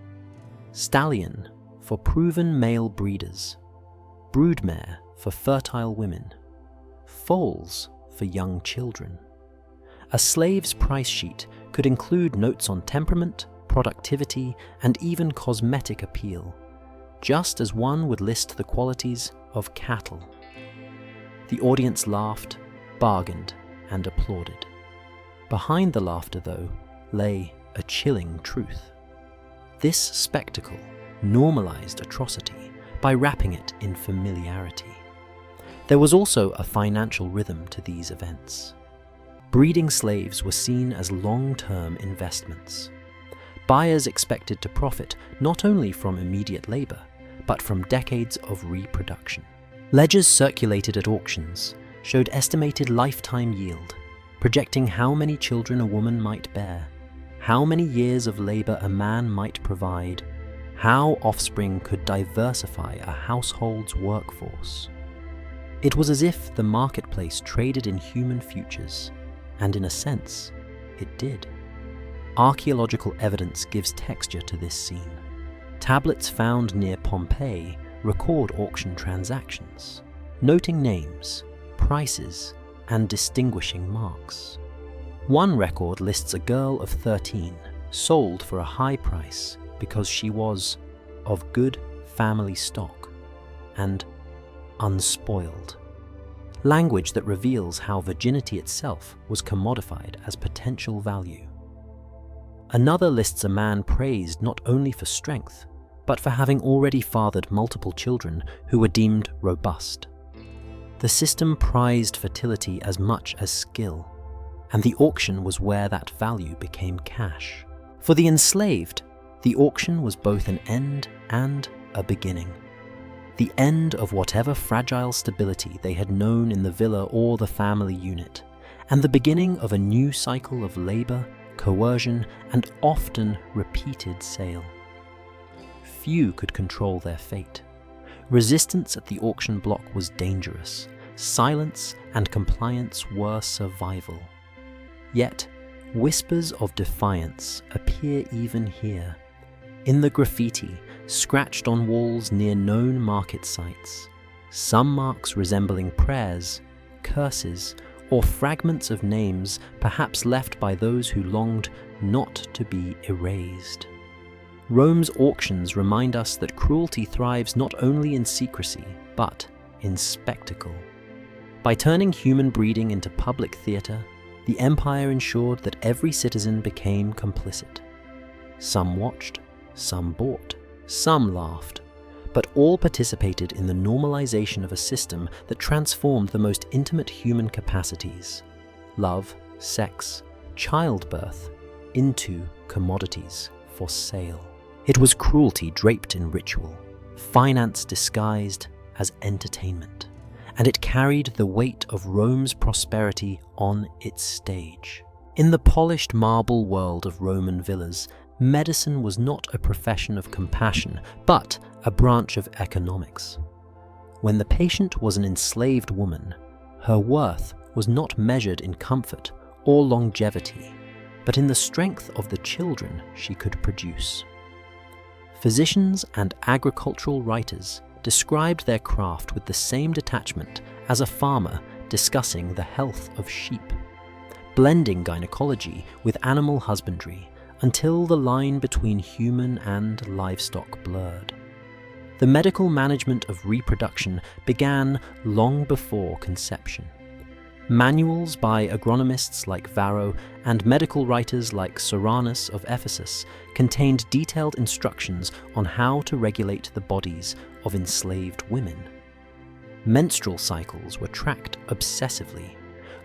Stallion for proven male breeders, broodmare for fertile women, foals for young children. A slave's price sheet could include notes on temperament, productivity, and even cosmetic appeal, just as one would list the qualities of cattle. The audience laughed, bargained, and applauded. Behind the laughter, though, lay a chilling truth. This spectacle normalized atrocity by wrapping it in familiarity. There was also a financial rhythm to these events. Breeding slaves were seen as long-term investments. Buyers expected to profit not only from immediate labor, but from decades of reproduction. Ledgers circulated at auctions showed estimated lifetime yield, projecting how many children a woman might bear, how many years of labor a man might provide, how offspring could diversify a household's workforce. It was as if the marketplace traded in human futures, and in a sense, it did. Archaeological evidence gives texture to this scene. Tablets found near Pompeii record auction transactions, noting names, prices, and distinguishing marks. One record lists a girl of 13 sold for a high price because she was of good family stock and unspoiled. Language that reveals how virginity itself was commodified as potential value. Another lists a man praised not only for strength, but for having already fathered multiple children who were deemed robust. The system prized fertility as much as skill, and the auction was where that value became cash. For the enslaved, the auction was both an end and a beginning. The end of whatever fragile stability they had known in the villa or the family unit, and the beginning of a new cycle of labor, coercion, and often repeated sale. Few could control their fate. Resistance at the auction block was dangerous. Silence and compliance were survival. Yet, whispers of defiance appear even here. In the graffiti, scratched on walls near known market sites, some marks resembling prayers, curses, or fragments of names perhaps left by those who longed not to be erased. Rome's auctions remind us that cruelty thrives not only in secrecy, but in spectacle. By turning human breeding into public theatre, the empire ensured that every citizen became complicit. Some watched, some bought, some laughed, but all participated in the normalization of a system that transformed the most intimate human capacities, love, sex, childbirth, into commodities for sale. It was cruelty draped in ritual, finance disguised as entertainment, and it carried the weight of Rome's prosperity on its stage. In the polished marble world of Roman villas, medicine was not a profession of compassion, but a branch of economics. When the patient was an enslaved woman, her worth was not measured in comfort or longevity, but in the strength of the children she could produce. Physicians and agricultural writers described their craft with the same detachment as a farmer discussing the health of sheep, blending gynecology with animal husbandry until the line between human and livestock blurred. The medical management of reproduction began long before conception. Manuals by agronomists like Varro and medical writers like Soranus of Ephesus contained detailed instructions on how to regulate the bodies of enslaved women. Menstrual cycles were tracked obsessively,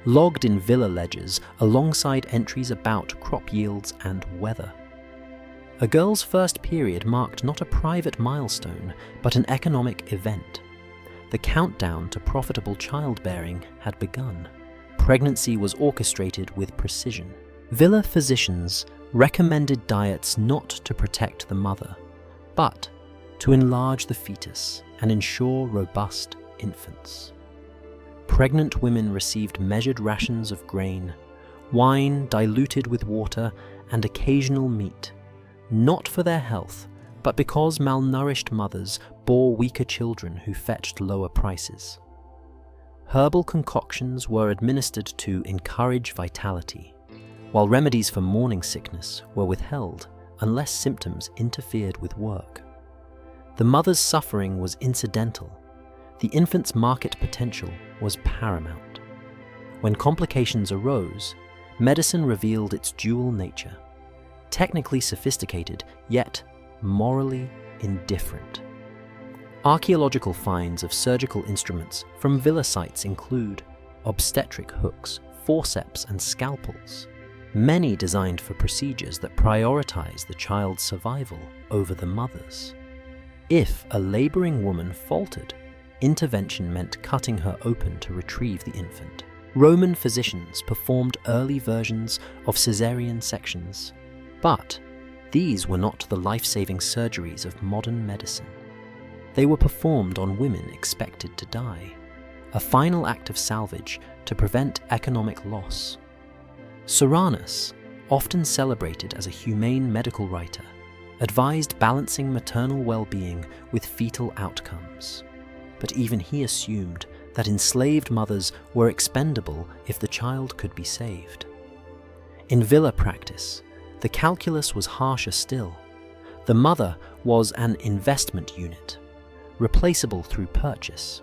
logged in villa ledgers alongside entries about crop yields and weather. A girl's first period marked not a private milestone, but an economic event. The countdown to profitable childbearing had begun. Pregnancy was orchestrated with precision. Villa physicians recommended diets not to protect the mother, but to enlarge the fetus and ensure robust infants. Pregnant women received measured rations of grain, wine diluted with water, and occasional meat, not for their health, but because malnourished mothers bore weaker children who fetched lower prices. Herbal concoctions were administered to encourage vitality, while remedies for morning sickness were withheld unless symptoms interfered with work. The mother's suffering was incidental. The infant's market potential was paramount. When complications arose, medicine revealed its dual nature, technically sophisticated, yet morally indifferent. Archaeological finds of surgical instruments from villa sites include obstetric hooks, forceps, and scalpels, many designed for procedures that prioritize the child's survival over the mother's. If a laboring woman faltered, intervention meant cutting her open to retrieve the infant. Roman physicians performed early versions of caesarean sections, but these were not the life-saving surgeries of modern medicine. They were performed on women expected to die, a final act of salvage to prevent economic loss. Soranus, often celebrated as a humane medical writer, advised balancing maternal well-being with fetal outcomes. But even he assumed that enslaved mothers were expendable if the child could be saved. In villa practice, the calculus was harsher still. The mother was an investment unit, replaceable through purchase,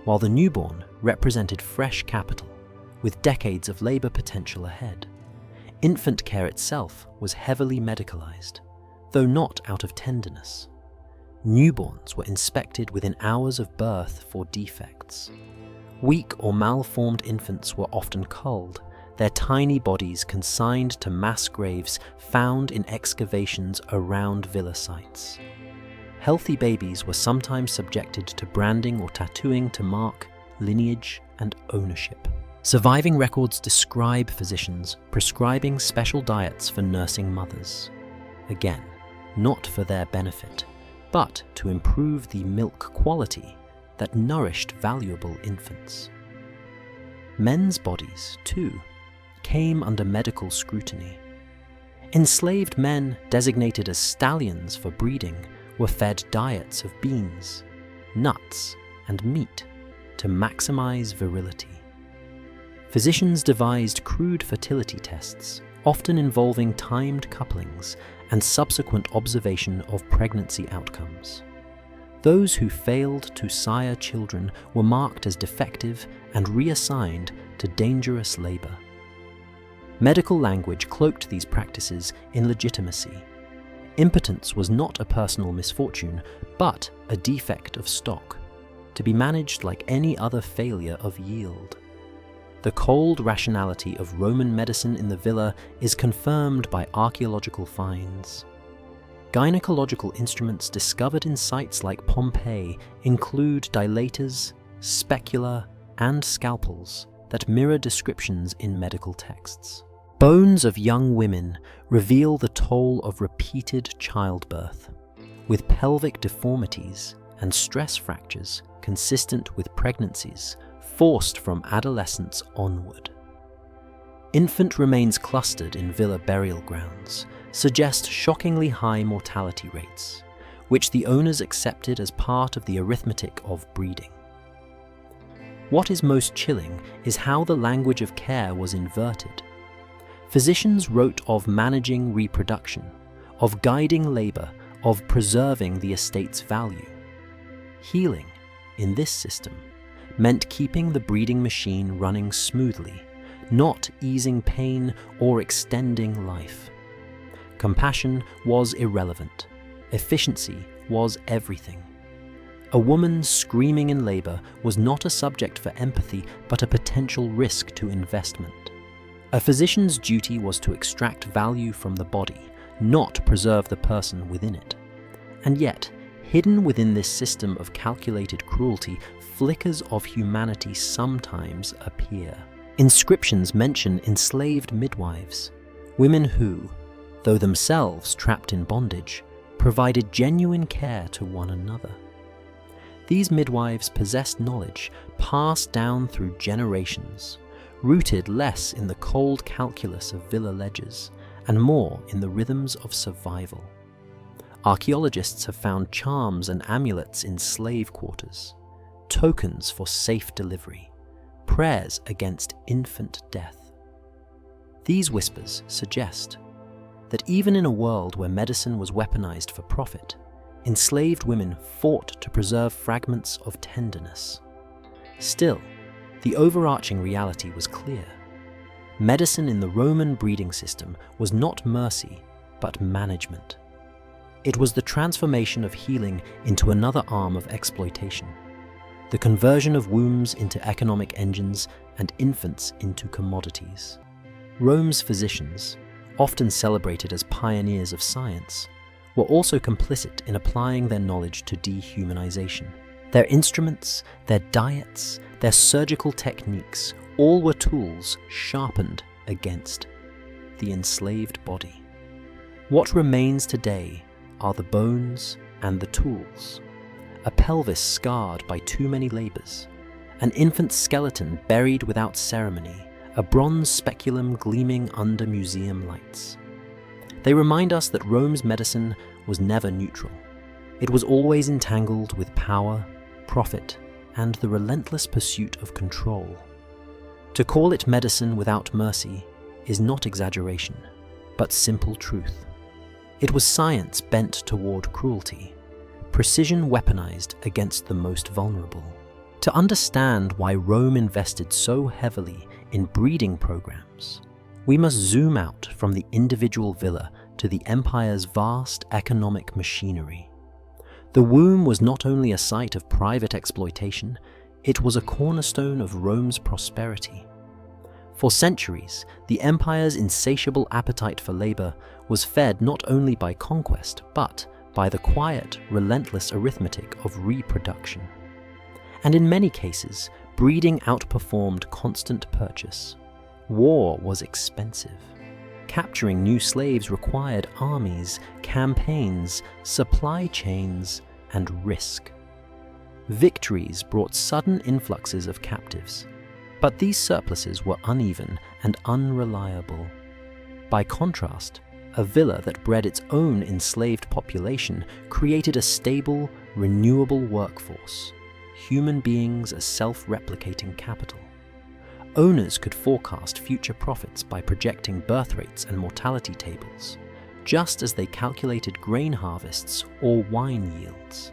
while the newborn represented fresh capital, with decades of labor potential ahead. Infant care itself was heavily medicalized, though not out of tenderness. Newborns were inspected within hours of birth for defects. Weak or malformed infants were often culled, their tiny bodies consigned to mass graves found in excavations around villa sites. Healthy babies were sometimes subjected to branding or tattooing to mark lineage and ownership. Surviving records describe physicians prescribing special diets for nursing mothers. Again, not for their benefit, but to improve the milk quality that nourished valuable infants. Men's bodies, too, came under medical scrutiny. Enslaved men designated as stallions for breeding were fed diets of beans, nuts, and meat to maximize virility. Physicians devised crude fertility tests, often involving timed couplings and subsequent observation of pregnancy outcomes. Those who failed to sire children were marked as defective and reassigned to dangerous labor. Medical language cloaked these practices in legitimacy. Impotence was not a personal misfortune, but a defect of stock, to be managed like any other failure of yield. The cold rationality of Roman medicine in the villa is confirmed by archaeological finds. Gynecological instruments discovered in sites like Pompeii include dilators, specula, and scalpels that mirror descriptions in medical texts. Bones of young women reveal the toll of repeated childbirth, with pelvic deformities and stress fractures consistent with pregnancies forced from adolescence onward. Infant remains clustered in villa burial grounds suggest shockingly high mortality rates, which the owners accepted as part of the arithmetic of breeding. What is most chilling is how the language of care was inverted. Physicians wrote of managing reproduction, of guiding labor, of preserving the estate's value. Healing, in this system, meant keeping the breeding machine running smoothly, not easing pain or extending life. Compassion was irrelevant. Efficiency was everything. A woman screaming in labor was not a subject for empathy, but a potential risk to investment. A physician's duty was to extract value from the body, not preserve the person within it. And yet, hidden within this system of calculated cruelty, flickers of humanity sometimes appear. Inscriptions mention enslaved midwives, women who, though themselves trapped in bondage, provided genuine care to one another. These midwives possessed knowledge passed down through generations, rooted less in the cold calculus of villa ledgers and more in the rhythms of survival. Archaeologists have found charms and amulets in slave quarters, tokens for safe delivery, prayers against infant death. These whispers suggest that even in a world where medicine was weaponized for profit, enslaved women fought to preserve fragments of tenderness. Still, the overarching reality was clear. Medicine in the Roman breeding system was not mercy, but management. It was the transformation of healing into another arm of exploitation, the conversion of wombs into economic engines and infants into commodities. Rome's physicians, often celebrated as pioneers of science, were also complicit in applying their knowledge to dehumanization. Their instruments, their diets, their surgical techniques, all were tools sharpened against the enslaved body. What remains today are the bones and the tools, a pelvis scarred by too many labors, an infant skeleton buried without ceremony, a bronze speculum gleaming under museum lights. They remind us that Rome's medicine was never neutral. It was always entangled with power, profit, and the relentless pursuit of control. To call it medicine without mercy is not exaggeration, but simple truth. It was science bent toward cruelty, precision weaponized against the most vulnerable. To understand why Rome invested so heavily in breeding programs, we must zoom out from the individual villa to the empire's vast economic machinery. The womb was not only a site of private exploitation, it was a cornerstone of Rome's prosperity. For centuries, the empire's insatiable appetite for labor was fed not only by conquest, but by the quiet, relentless arithmetic of reproduction. And in many cases, breeding outperformed constant purchase. War was expensive. Capturing new slaves required armies, campaigns, supply chains, and risk. Victories brought sudden influxes of captives, but these surpluses were uneven and unreliable. By contrast, a villa that bred its own enslaved population created a stable, renewable workforce, human beings as self-replicating capital. Owners could forecast future profits by projecting birth rates and mortality tables, just as they calculated grain harvests or wine yields.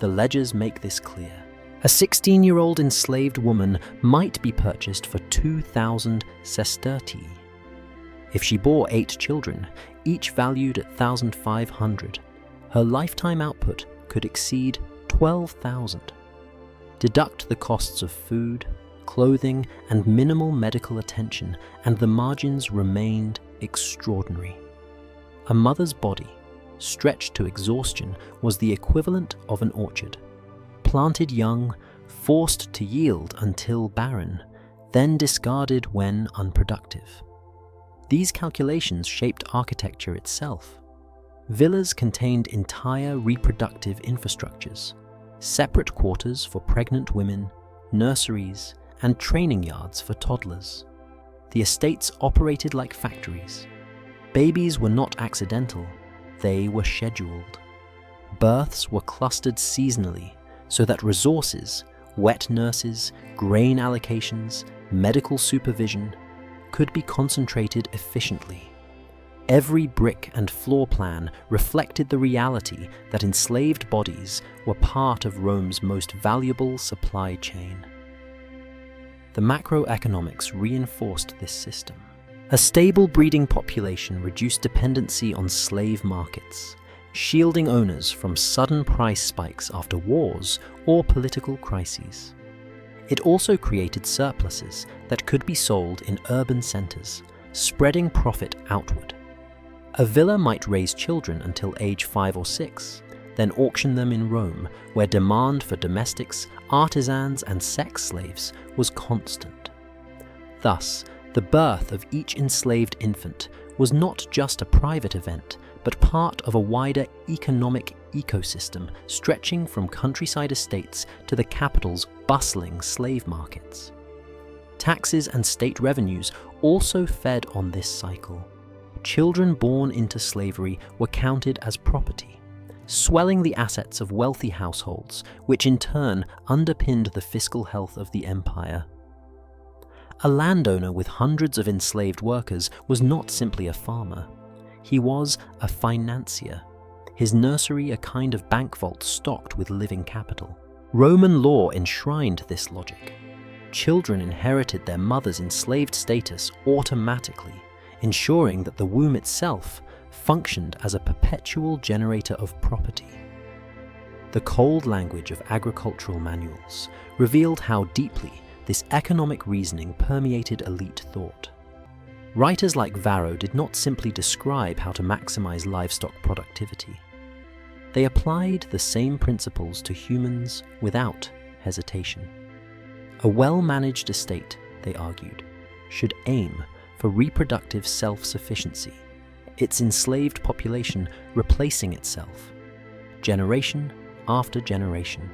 The ledgers make this clear. A 16-year-old enslaved woman might be purchased for 2,000 sestertii. If she bore 8 children, each valued at 1,500, her lifetime output could exceed 12,000. Deduct the costs of food, clothing, and minimal medical attention, and the margins remained extraordinary. A mother's body, stretched to exhaustion, was the equivalent of an orchard. Planted young, forced to yield until barren, then discarded when unproductive. These calculations shaped architecture itself. Villas contained entire reproductive infrastructures, separate quarters for pregnant women, nurseries, and training yards for toddlers. The estates operated like factories. Babies were not accidental, they were scheduled. Births were clustered seasonally so that resources, wet nurses, grain allocations, medical supervision, could be concentrated efficiently. Every brick and floor plan reflected the reality that enslaved bodies were part of Rome's most valuable supply chain. The macroeconomics reinforced this system. A stable breeding population reduced dependency on slave markets, shielding owners from sudden price spikes after wars or political crises. It also created surpluses that could be sold in urban centers, spreading profit outward. A villa might raise children until age 5 or 6, then auction them in Rome, where demand for domestics, artisans, and sex slaves was constant. Thus, the birth of each enslaved infant was not just a private event, but part of a wider economic ecosystem stretching from countryside estates to the capital's bustling slave markets. Taxes and state revenues also fed on this cycle. Children born into slavery were counted as property, swelling the assets of wealthy households, which in turn underpinned the fiscal health of the empire. A landowner with hundreds of enslaved workers was not simply a farmer. He was a financier, his nursery a kind of bank vault stocked with living capital. Roman law enshrined this logic. Children inherited their mother's enslaved status automatically, ensuring that the womb itself functioned as a perpetual generator of property. The cold language of agricultural manuals revealed how deeply this economic reasoning permeated elite thought. Writers like Varro did not simply describe how to maximize livestock productivity. They applied the same principles to humans without hesitation. A well-managed estate, they argued, should aim for reproductive self-sufficiency, its enslaved population replacing itself, generation after generation.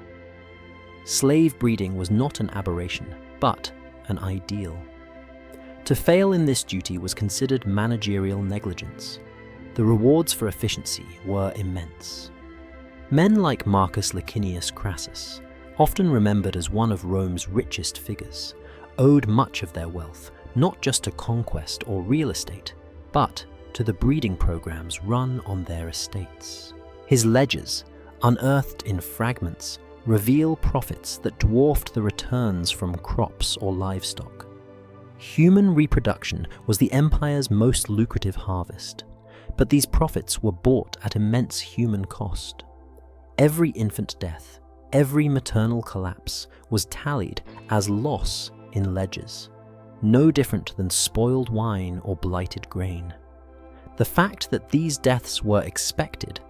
Slave breeding was not an aberration, but an ideal. To fail in this duty was considered managerial negligence. The rewards for efficiency were immense. Men like Marcus Licinius Crassus, often remembered as one of Rome's richest figures, owed much of their wealth not just to conquest or real estate, but to the breeding programs run on their estates. His ledgers, unearthed in fragments, reveal profits that dwarfed the returns from crops or livestock. Human reproduction was the empire's most lucrative harvest, but these profits were bought at immense human cost. Every infant death, every maternal collapse was tallied as loss in ledgers, no different than spoiled wine or blighted grain. The fact that these deaths were expected,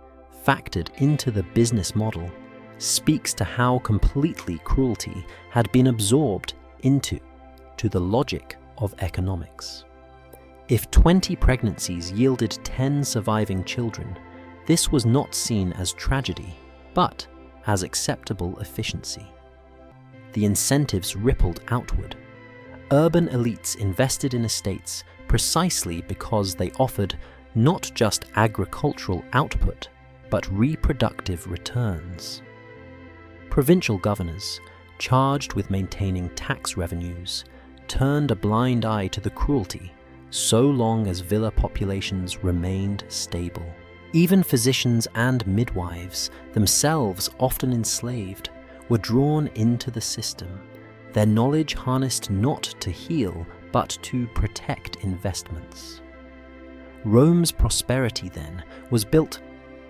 factored into the business model, speaks to how completely cruelty had been absorbed into the logic of economics. If 20 pregnancies yielded 10 surviving children, this was not seen as tragedy, but as acceptable efficiency. The incentives rippled outward. Urban elites invested in estates precisely because they offered not just agricultural output, but reproductive returns. Provincial governors, charged with maintaining tax revenues, turned a blind eye to the cruelty so long as villa populations remained stable. Even physicians and midwives, themselves often enslaved, were drawn into the system, their knowledge harnessed not to heal but to protect investments. Rome's prosperity then was built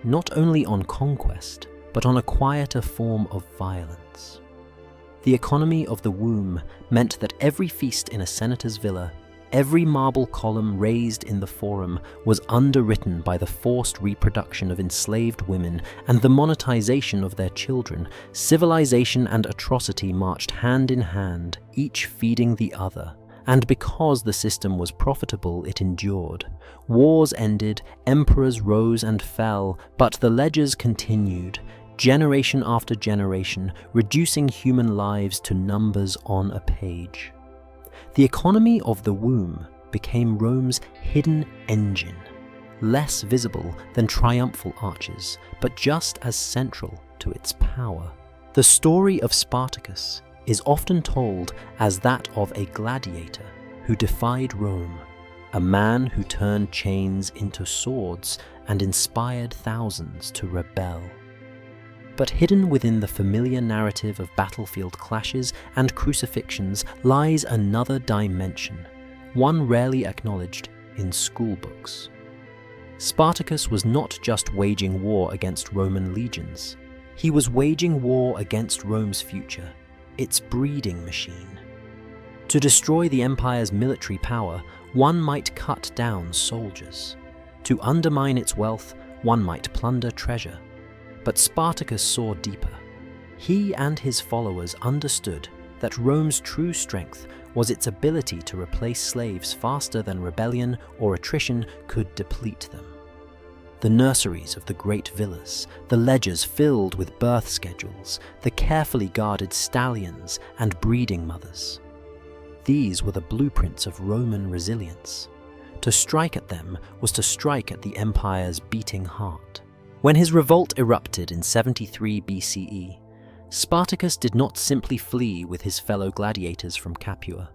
not only on conquest, but on a quieter form of violence. The economy of the womb meant that every feast in a senator's villa, every marble column raised in the forum, was underwritten by the forced reproduction of enslaved women and the monetization of their children. Civilization and atrocity marched hand in hand, each feeding the other. And because the system was profitable, it endured. Wars ended, emperors rose and fell, but the ledgers continued, generation after generation, reducing human lives to numbers on a page. The economy of the womb became Rome's hidden engine, less visible than triumphal arches, but just as central to its power. The story of Spartacus is often told as that of a gladiator who defied Rome, a man who turned chains into swords and inspired thousands to rebel. But hidden within the familiar narrative of battlefield clashes and crucifixions lies another dimension, one rarely acknowledged in school books. Spartacus was not just waging war against Roman legions. He was waging war against Rome's future, its breeding machine. To destroy the empire's military power, one might cut down soldiers. To undermine its wealth, one might plunder treasure. But Spartacus saw deeper. He and his followers understood that Rome's true strength was its ability to replace slaves faster than rebellion or attrition could deplete them. The nurseries of the great villas, the ledgers filled with birth schedules, the carefully guarded stallions and breeding mothers. These were the blueprints of Roman resilience. To strike at them was to strike at the empire's beating heart. When his revolt erupted in 73 BCE, Spartacus did not simply flee with his fellow gladiators from Capua.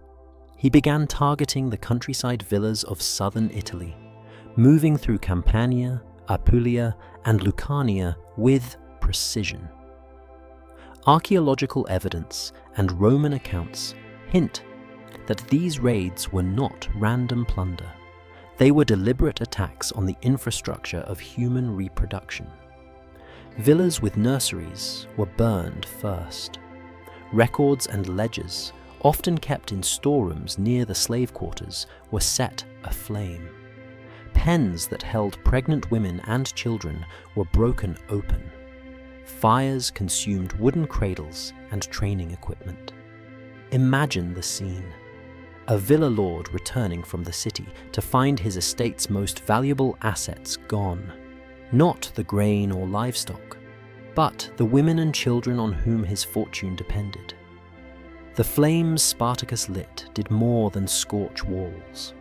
He began targeting the countryside villas of southern Italy, moving through Campania, Apulia, and Lucania with precision. Archaeological evidence and Roman accounts hint that these raids were not random plunder. They were deliberate attacks on the infrastructure of human reproduction. Villas with nurseries were burned first. Records and ledgers, often kept in storerooms near the slave quarters, were set aflame. Pens that held pregnant women and children were broken open. Fires consumed wooden cradles and training equipment. Imagine the scene. A villa lord returning from the city to find his estate's most valuable assets gone. Not the grain or livestock, but the women and children on whom his fortune depended. The flames Spartacus lit did more than scorch walls.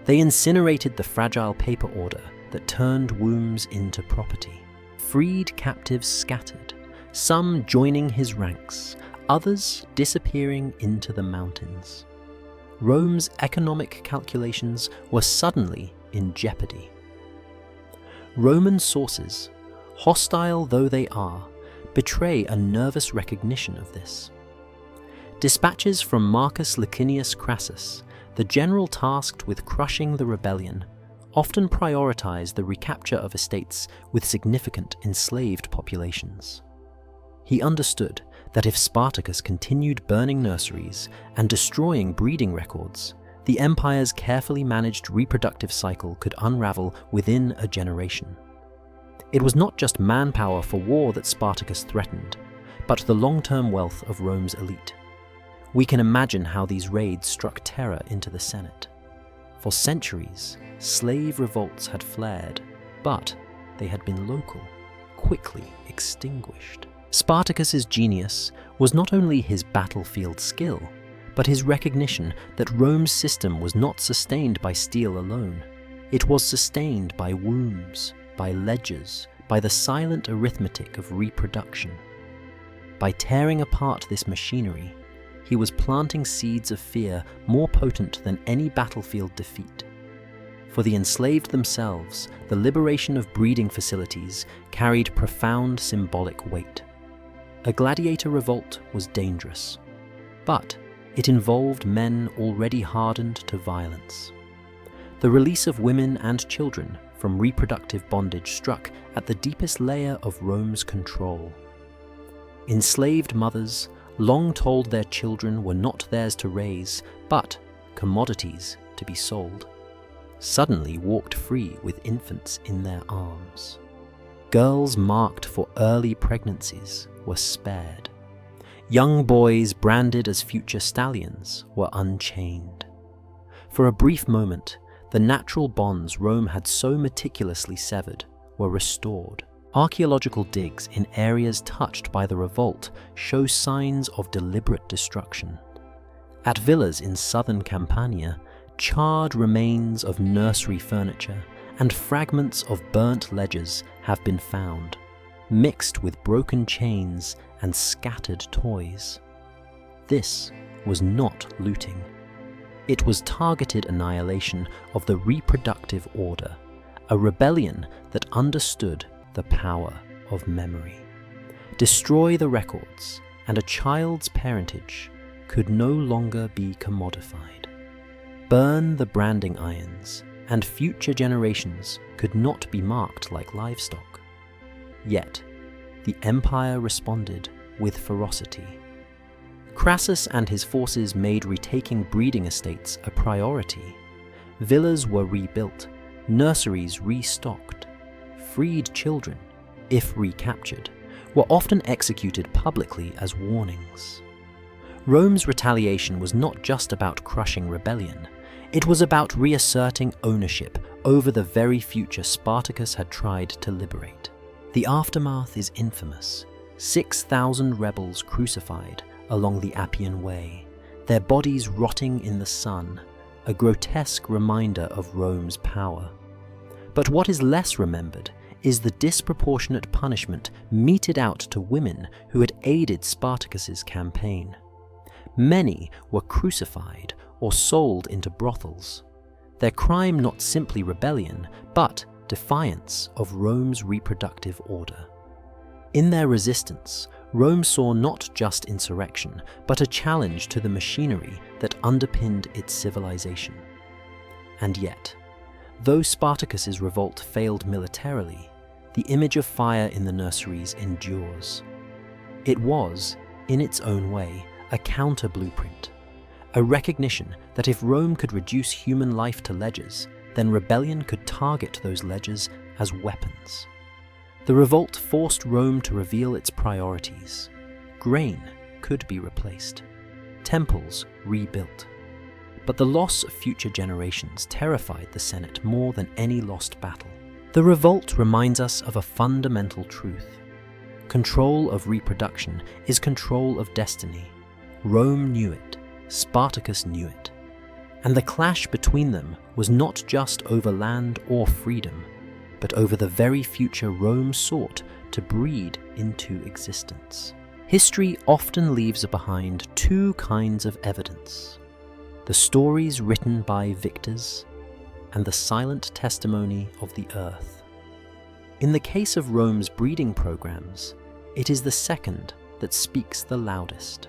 They incinerated the fragile paper order that turned wombs into property. Freed captives scattered, some joining his ranks, others disappearing into the mountains. Rome's economic calculations were suddenly in jeopardy. Roman sources, hostile though they are, betray a nervous recognition of this. Dispatches from Marcus Licinius Crassus, the general tasked with crushing the rebellion, often prioritize the recapture of estates with significant enslaved populations. He understood that if Spartacus continued burning nurseries and destroying breeding records, the empire's carefully managed reproductive cycle could unravel within a generation. It was not just manpower for war that Spartacus threatened, but the long-term wealth of Rome's elite. We can imagine how these raids struck terror into the Senate. For centuries, slave revolts had flared, but they had been local, quickly extinguished. Spartacus's genius was not only his battlefield skill, but his recognition that Rome's system was not sustained by steel alone. It was sustained by wombs, by ledgers, by the silent arithmetic of reproduction. By tearing apart this machinery, he was planting seeds of fear more potent than any battlefield defeat. For the enslaved themselves, the liberation of breeding facilities carried profound symbolic weight. A gladiator revolt was dangerous, but it involved men already hardened to violence. The release of women and children from reproductive bondage struck at the deepest layer of Rome's control. Enslaved mothers, long told their children were not theirs to raise, but commodities to be sold, suddenly walked free with infants in their arms. Girls marked for early pregnancies were spared. Young boys branded as future stallions were unchained. For a brief moment, the natural bonds Rome had so meticulously severed were restored. Archaeological digs in areas touched by the revolt show signs of deliberate destruction. At villas in southern Campania, charred remains of nursery furniture and fragments of burnt ledgers have been found, mixed with broken chains and scattered toys. This was not looting. It was targeted annihilation of the reproductive order, a rebellion that understood the power of memory. Destroy the records, and a child's parentage could no longer be commodified. Burn the branding irons, and future generations could not be marked like livestock. Yet, the empire responded with ferocity. Crassus and his forces made retaking breeding estates a priority. Villas were rebuilt, nurseries restocked. Freed children, if recaptured, were often executed publicly as warnings. Rome's retaliation was not just about crushing rebellion, it was about reasserting ownership over the very future Spartacus had tried to liberate. The aftermath is infamous. 6,000 rebels crucified along the Appian Way, their bodies rotting in the sun, a grotesque reminder of Rome's power. But what is less remembered is the disproportionate punishment meted out to women who had aided Spartacus's campaign. Many were crucified or sold into brothels, their crime not simply rebellion, but defiance of Rome's reproductive order. In their resistance, Rome saw not just insurrection, but a challenge to the machinery that underpinned its civilization. And yet, though Spartacus's revolt failed militarily, the image of fire in the nurseries endures. It was, in its own way, a counter-blueprint, a recognition that if Rome could reduce human life to ledgers, then rebellion could target those ledgers as weapons. The revolt forced Rome to reveal its priorities. Grain could be replaced, temples rebuilt. But the loss of future generations terrified the Senate more than any lost battle. The revolt reminds us of a fundamental truth. Control of reproduction is control of destiny. Rome knew it, Spartacus knew it. And the clash between them was not just over land or freedom, but over the very future Rome sought to breed into existence. History often leaves behind two kinds of evidence: the stories written by victors and the silent testimony of the earth. In the case of Rome's breeding programs, it is the second that speaks the loudest.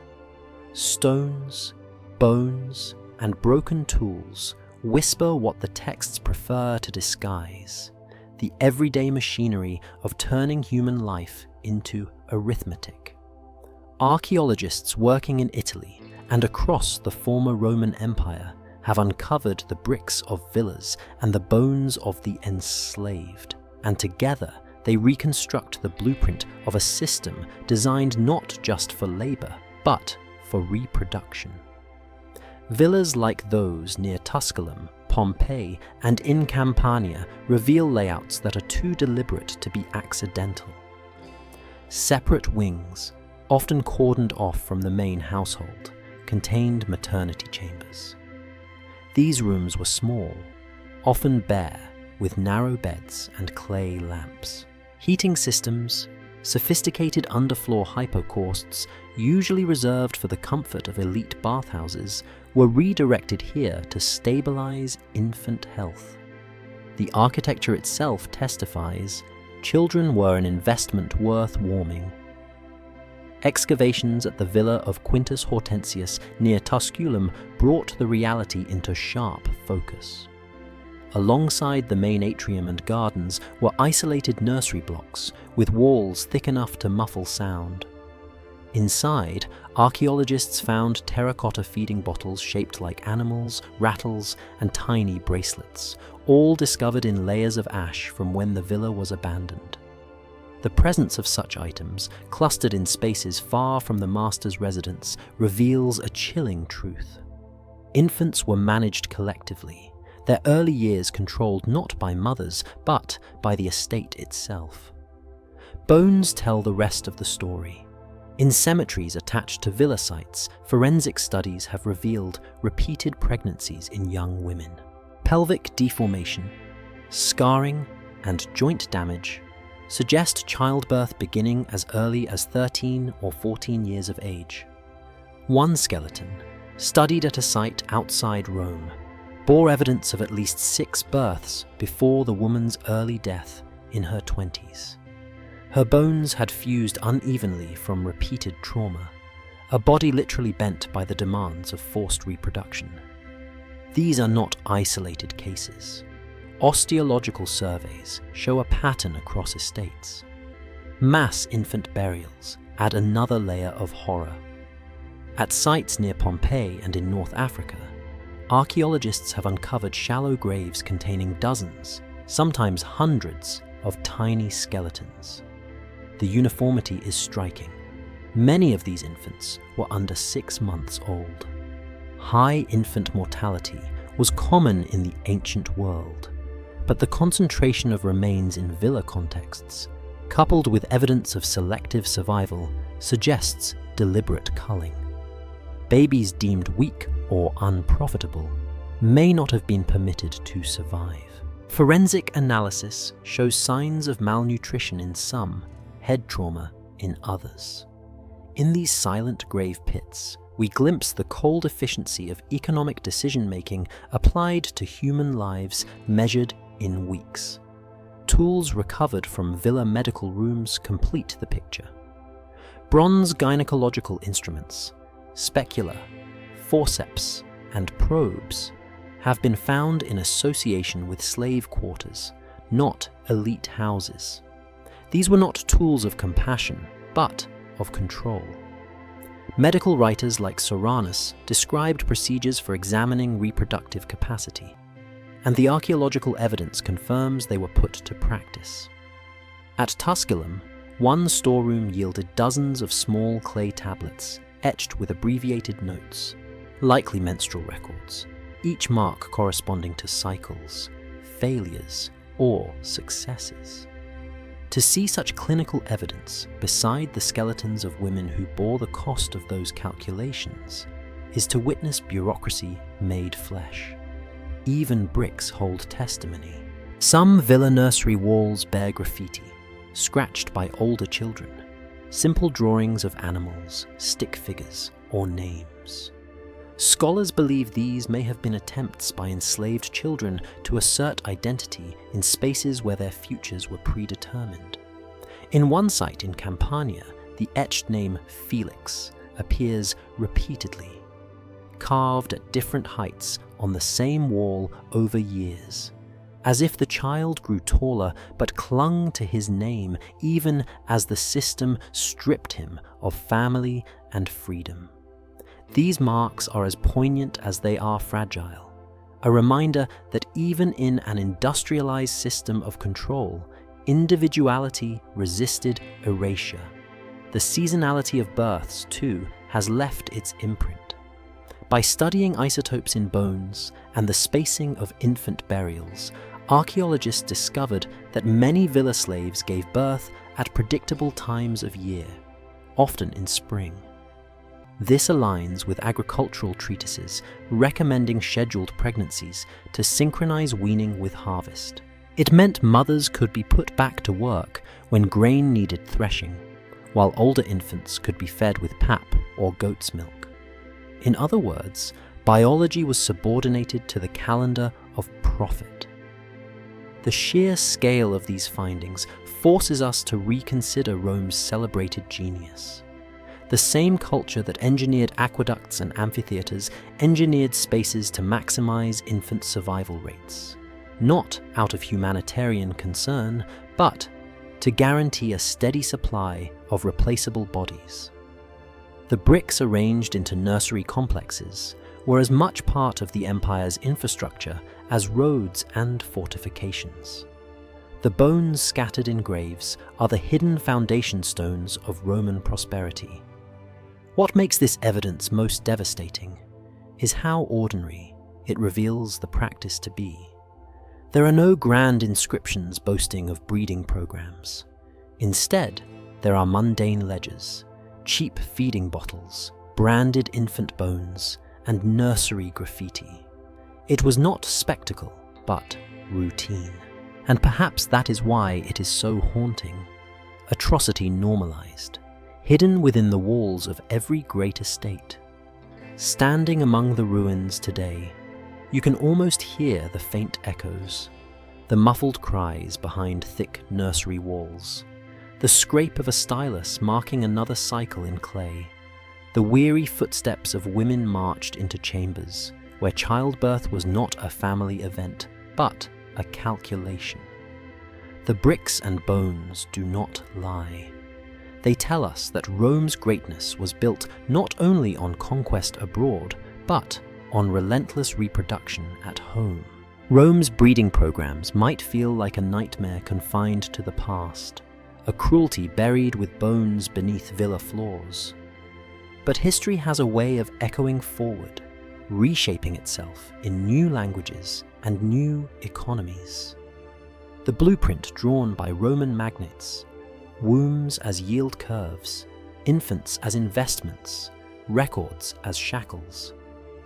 Stones, bones, and broken tools whisper what the texts prefer to disguise: the everyday machinery of turning human life into arithmetic. Archaeologists working in Italy and across the former Roman Empire have uncovered the bricks of villas and the bones of the enslaved, and together they reconstruct the blueprint of a system designed not just for labor, but for reproduction. Villas like those near Tusculum, Pompeii, and in Campania reveal layouts that are too deliberate to be accidental. Separate wings, often cordoned off from the main household, contained maternity chambers. These rooms were small, often bare, with narrow beds and clay lamps. Heating systems, sophisticated underfloor hypocausts, usually reserved for the comfort of elite bathhouses, were redirected here to stabilize infant health. The architecture itself testifies children were an investment worth warming. Excavations at the villa of Quintus Hortensius near Tusculum brought the reality into sharp focus. Alongside the main atrium and gardens were isolated nursery blocks with walls thick enough to muffle sound. Inside, archaeologists found terracotta feeding bottles shaped like animals, rattles, and tiny bracelets, all discovered in layers of ash from when the villa was abandoned. The presence of such items, clustered in spaces far from the master's residence, reveals a chilling truth. Infants were managed collectively, their early years controlled not by mothers, but by the estate itself. Bones tell the rest of the story. In cemeteries attached to villa sites, forensic studies have revealed repeated pregnancies in young women. Pelvic deformation, scarring, and joint damage suggest childbirth beginning as early as 13 or 14 years of age. One skeleton, studied at a site outside Rome, bore evidence of at least 6 births before the woman's early death in her 20s. Her bones had fused unevenly from repeated trauma, a body literally bent by the demands of forced reproduction. These are not isolated cases. Osteological surveys show a pattern across estates. Mass infant burials add another layer of horror. At sites near Pompeii and in North Africa, archaeologists have uncovered shallow graves containing dozens, sometimes hundreds, of tiny skeletons. The uniformity is striking. Many of these infants were under 6 months old. High infant mortality was common in the ancient world, but the concentration of remains in villa contexts, coupled with evidence of selective survival, suggests deliberate culling. Babies deemed weak or unprofitable may not have been permitted to survive. Forensic analysis shows signs of malnutrition in some, head trauma in others. In these silent grave pits, we glimpse the cold efficiency of economic decision-making applied to human lives measured in weeks. Tools recovered from villa medical rooms complete the picture. Bronze gynecological instruments, specula, forceps, and probes have been found in association with slave quarters, not elite houses. These were not tools of compassion, but of control. Medical writers like Soranus described procedures for examining reproductive capacity, and the archaeological evidence confirms they were put to practice. At Tusculum, one storeroom yielded dozens of small clay tablets etched with abbreviated notes, likely menstrual records, each mark corresponding to cycles, failures, or successes. To see such clinical evidence beside the skeletons of women who bore the cost of those calculations is to witness bureaucracy made flesh. Even bricks hold testimony. Some villa nursery walls bear graffiti, scratched by older children, simple drawings of animals, stick figures, or names. Scholars believe these may have been attempts by enslaved children to assert identity in spaces where their futures were predetermined. In one site in Campania, the etched name Felix appears repeatedly, carved at different heights on the same wall over years, as if the child grew taller but clung to his name even as the system stripped him of family and freedom. These marks are as poignant as they are fragile, a reminder that even in an industrialized system of control, individuality resisted erasure. The seasonality of births, too, has left its imprint. By studying isotopes in bones and the spacing of infant burials, archaeologists discovered that many villa slaves gave birth at predictable times of year, often in spring. This aligns with agricultural treatises recommending scheduled pregnancies to synchronize weaning with harvest. It meant mothers could be put back to work when grain needed threshing, while older infants could be fed with pap or goat's milk. In other words, biology was subordinated to the calendar of profit. The sheer scale of these findings forces us to reconsider Rome's celebrated genius. The same culture that engineered aqueducts and amphitheaters engineered spaces to maximize infant survival rates, not out of humanitarian concern, but to guarantee a steady supply of replaceable bodies. The bricks arranged into nursery complexes were as much part of the empire's infrastructure as roads and fortifications. The bones scattered in graves are the hidden foundation stones of Roman prosperity. What makes this evidence most devastating is how ordinary it reveals the practice to be. There are no grand inscriptions boasting of breeding programs. Instead, there are mundane ledgers, cheap feeding bottles, branded infant bones, and nursery graffiti. It was not spectacle, but routine. And perhaps that is why it is so haunting. Atrocity normalized, hidden within the walls of every great estate. Standing among the ruins today, you can almost hear the faint echoes, the muffled cries behind thick nursery walls, the scrape of a stylus marking another cycle in clay, the weary footsteps of women marched into chambers where childbirth was not a family event, but a calculation. The bricks and bones do not lie. They tell us that Rome's greatness was built not only on conquest abroad, but on relentless reproduction at home. Rome's breeding programs might feel like a nightmare confined to the past, a cruelty buried with bones beneath villa floors. But history has a way of echoing forward, reshaping itself in new languages and new economies. The blueprint drawn by Roman magnates, wombs as yield curves, infants as investments, records as shackles,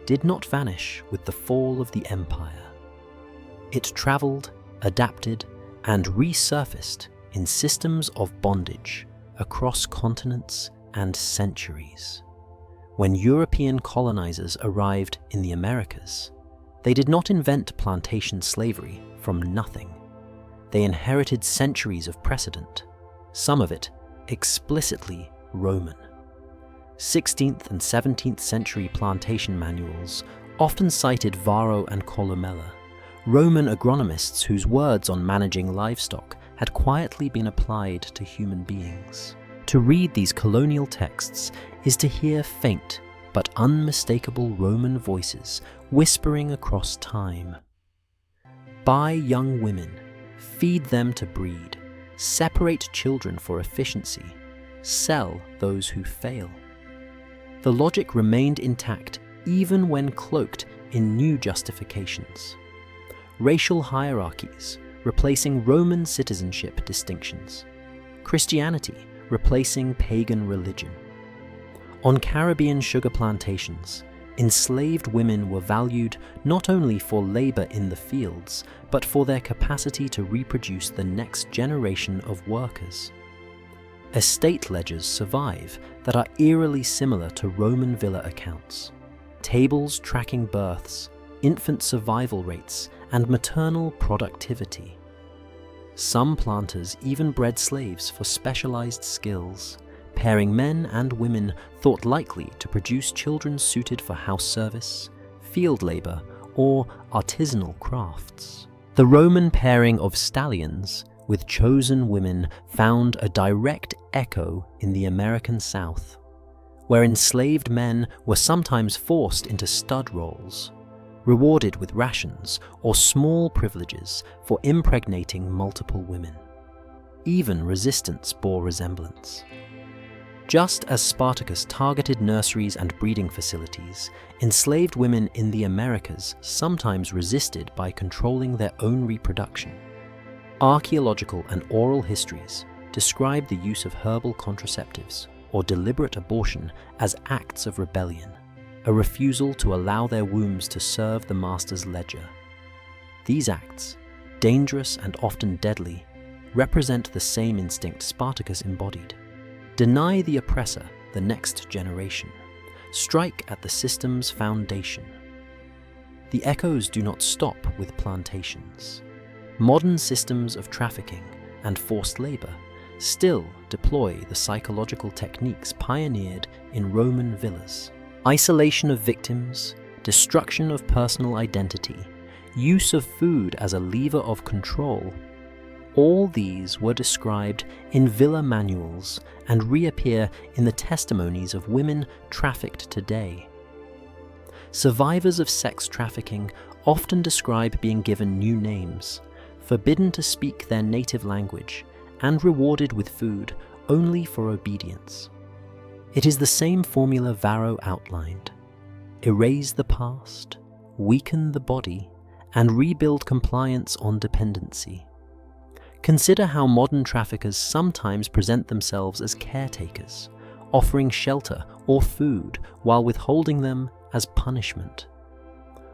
did not vanish with the fall of the empire. It travelled, adapted, and resurfaced in systems of bondage across continents and centuries. When European colonizers arrived in the Americas, they did not invent plantation slavery from nothing. They inherited centuries of precedent, some of it explicitly Roman. 16th and 17th century plantation manuals often cited Varro and Columella, Roman agronomists whose words on managing livestock had quietly been applied to human beings. To read these colonial texts is to hear faint but unmistakable Roman voices whispering across time. Buy young women, feed them to breed, separate children for efficiency, sell those who fail. The logic remained intact even when cloaked in new justifications. Racial hierarchies replacing Roman citizenship distinctions. Christianity replacing pagan religion. On Caribbean sugar plantations, enslaved women were valued not only for labor in the fields, but for their capacity to reproduce the next generation of workers. Estate ledgers survive that are eerily similar to Roman villa accounts. Tables tracking births, infant survival rates, and maternal productivity. Some planters even bred slaves for specialized skills, pairing men and women thought likely to produce children suited for house service, field labor, or artisanal crafts. The Roman pairing of stallions with chosen women found a direct echo in the American South, where enslaved men were sometimes forced into stud roles, rewarded with rations or small privileges for impregnating multiple women. Even resistance bore resemblance. Just as Spartacus targeted nurseries and breeding facilities, enslaved women in the Americas sometimes resisted by controlling their own reproduction. Archaeological and oral histories describe the use of herbal contraceptives or deliberate abortion as acts of rebellion, a refusal to allow their wombs to serve the master's ledger. These acts, dangerous and often deadly, represent the same instinct Spartacus embodied. Deny the oppressor the next generation. Strike at the system's foundation. The echoes do not stop with plantations. Modern systems of trafficking and forced labor still deploy the psychological techniques pioneered in Roman villas. Isolation of victims, destruction of personal identity, use of food as a lever of control. All these were described in villa manuals and reappear in the testimonies of women trafficked today. Survivors of sex trafficking often describe being given new names, forbidden to speak their native language, and rewarded with food only for obedience. It is the same formula Varro outlined: erase the past, weaken the body, and rebuild compliance on dependency. Consider how modern traffickers sometimes present themselves as caretakers, offering shelter or food while withholding them as punishment.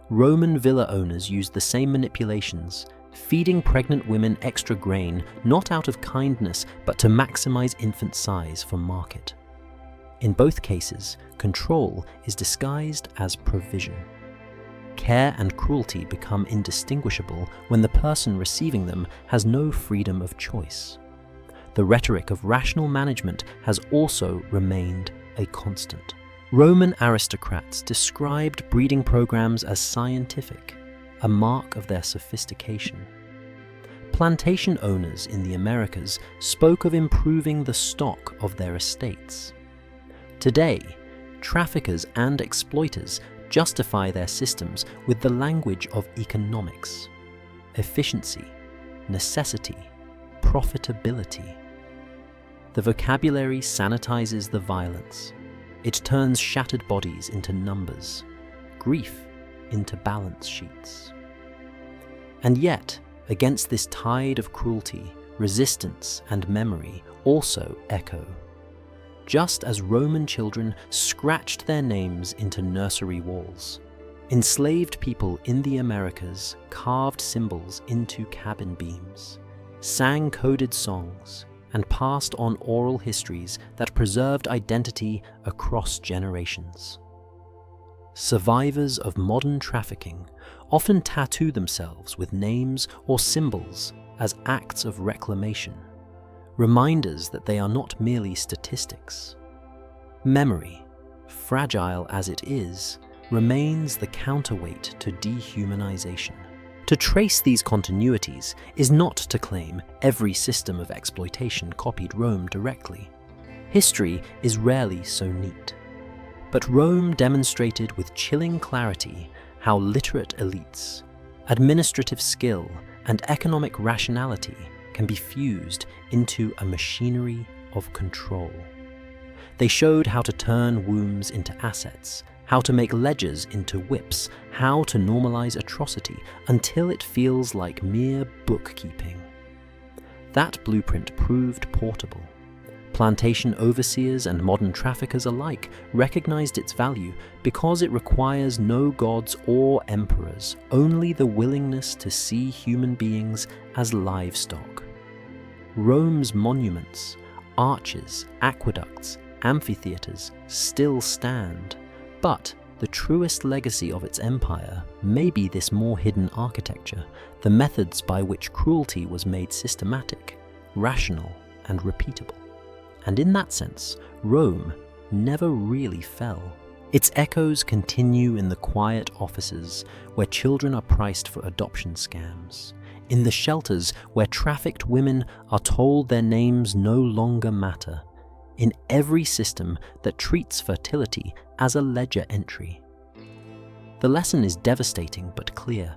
Roman villa owners used the same manipulations, feeding pregnant women extra grain not out of kindness but to maximize infant size for market. In both cases, control is disguised as provision. Care and cruelty become indistinguishable when the person receiving them has no freedom of choice. The rhetoric of rational management has also remained a constant. Roman aristocrats described breeding programs as scientific, a mark of their sophistication. Plantation owners in the Americas spoke of improving the stock of their estates. Today, traffickers and exploiters justify their systems with the language of economics, efficiency, necessity, profitability. the vocabulary sanitizes the violence. It turns shattered bodies into numbers, grief into balance sheets. And yet, against this tide of cruelty, resistance and memory also echo. Just as Roman children scratched their names into nursery walls, enslaved people in the Americas carved symbols into cabin beams, sang coded songs, and passed on oral histories that preserved identity across generations. Survivors of modern trafficking often tattoo themselves with names or symbols as acts of reclamation, reminders that they are not merely statistics. Memory, fragile as it is, remains the counterweight to dehumanization. To trace these continuities is not to claim every system of exploitation copied Rome directly. History is rarely so neat. But Rome demonstrated with chilling clarity how literate elites, administrative skill, and economic rationality can be fused into a machinery of control. They showed how to turn wombs into assets, how to make ledgers into whips, how to normalize atrocity until it feels like mere bookkeeping. That blueprint proved portable. Plantation overseers and modern traffickers alike recognized its value because it requires no gods or emperors, only the willingness to see human beings as livestock. Rome's monuments, arches, aqueducts, amphitheaters still stand, but the truest legacy of its empire may be this more hidden architecture, the methods by which cruelty was made systematic, rational, and repeatable. And in that sense, Rome never really fell. Its echoes continue in the quiet offices where children are priced for adoption scams, in the shelters where trafficked women are told their names no longer matter, in every system that treats fertility as a ledger entry. The lesson is devastating but clear.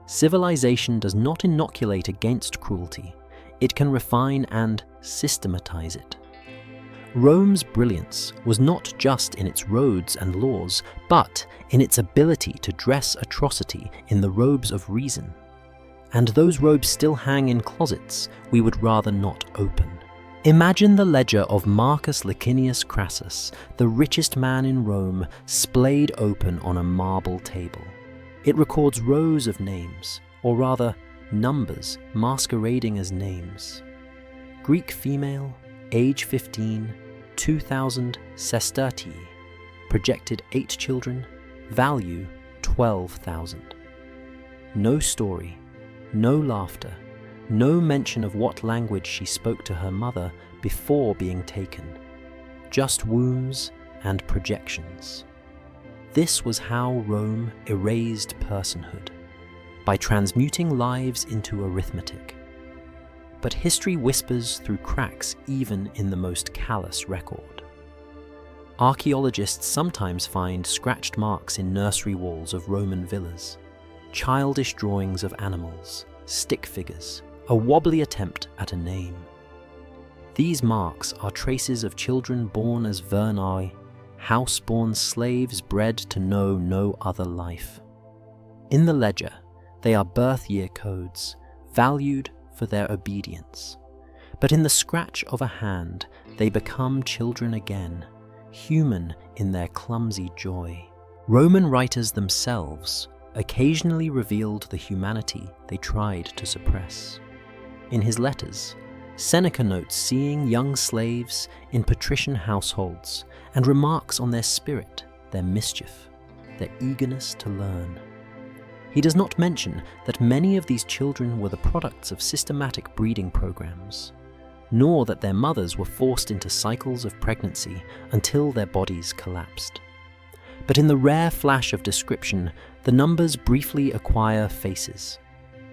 Civilization does not inoculate against cruelty. It can refine and systematize it. Rome's brilliance was not just in its roads and laws, but in its ability to dress atrocity in the robes of reason. And those robes still hang in closets we would rather not open. Imagine the ledger of Marcus Licinius Crassus, the richest man in Rome, splayed open on a marble table. It records rows of names, or rather, numbers masquerading as names. Greek female, age 15, 2,000 sestertii, projected 8 children, value 12,000. No story, no laughter, no mention of what language she spoke to her mother before being taken. Just wombs and projections. This was how Rome erased personhood, by transmuting lives into arithmetic. But history whispers through cracks even in the most callous record. Archaeologists sometimes find scratched marks in nursery walls of Roman villas, childish drawings of animals, stick figures, a wobbly attempt at a name. These marks are traces of children born as vernae, house-born slaves bred to know no other life. In the ledger, they are birth year codes, valued for their obedience. But in the scratch of a hand, they become children again, human in their clumsy joy. Roman writers themselves occasionally revealed the humanity they tried to suppress. In his letters, Seneca notes seeing young slaves in patrician households and remarks on their spirit, their mischief, their eagerness to learn. He does not mention that many of these children were the products of systematic breeding programs, nor that their mothers were forced into cycles of pregnancy until their bodies collapsed. But in the rare flash of description, the numbers briefly acquire faces.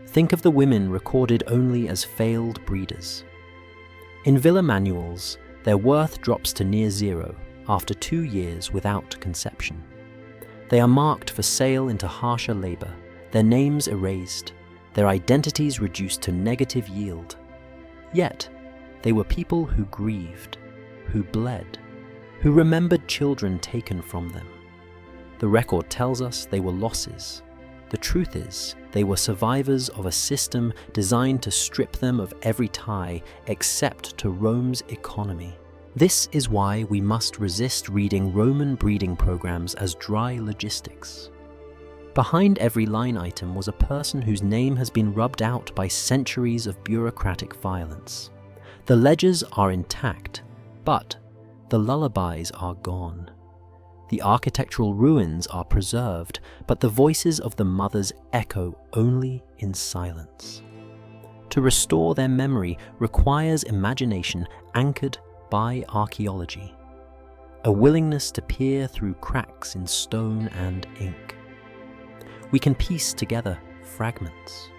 Think of the women recorded only as failed breeders. In villa manuals, their worth drops to near zero after 2 years without conception. They are marked for sale into harsher labor, their names erased, their identities reduced to negative yield. Yet, They were people who grieved, who bled, who remembered children taken from them. The record tells us they were losses. The truth is, they were survivors of a system designed to strip them of every tie except to Rome's economy. This is why we must resist reading Roman breeding programs as dry logistics. Behind every line item was a person whose name has been rubbed out by centuries of bureaucratic violence. The ledgers are intact, but the lullabies are gone. The architectural ruins are preserved, but the voices of the mothers echo only in silence. To restore their memory requires imagination anchored by archaeology, a willingness to peer through cracks in stone and ink. We can piece together fragments.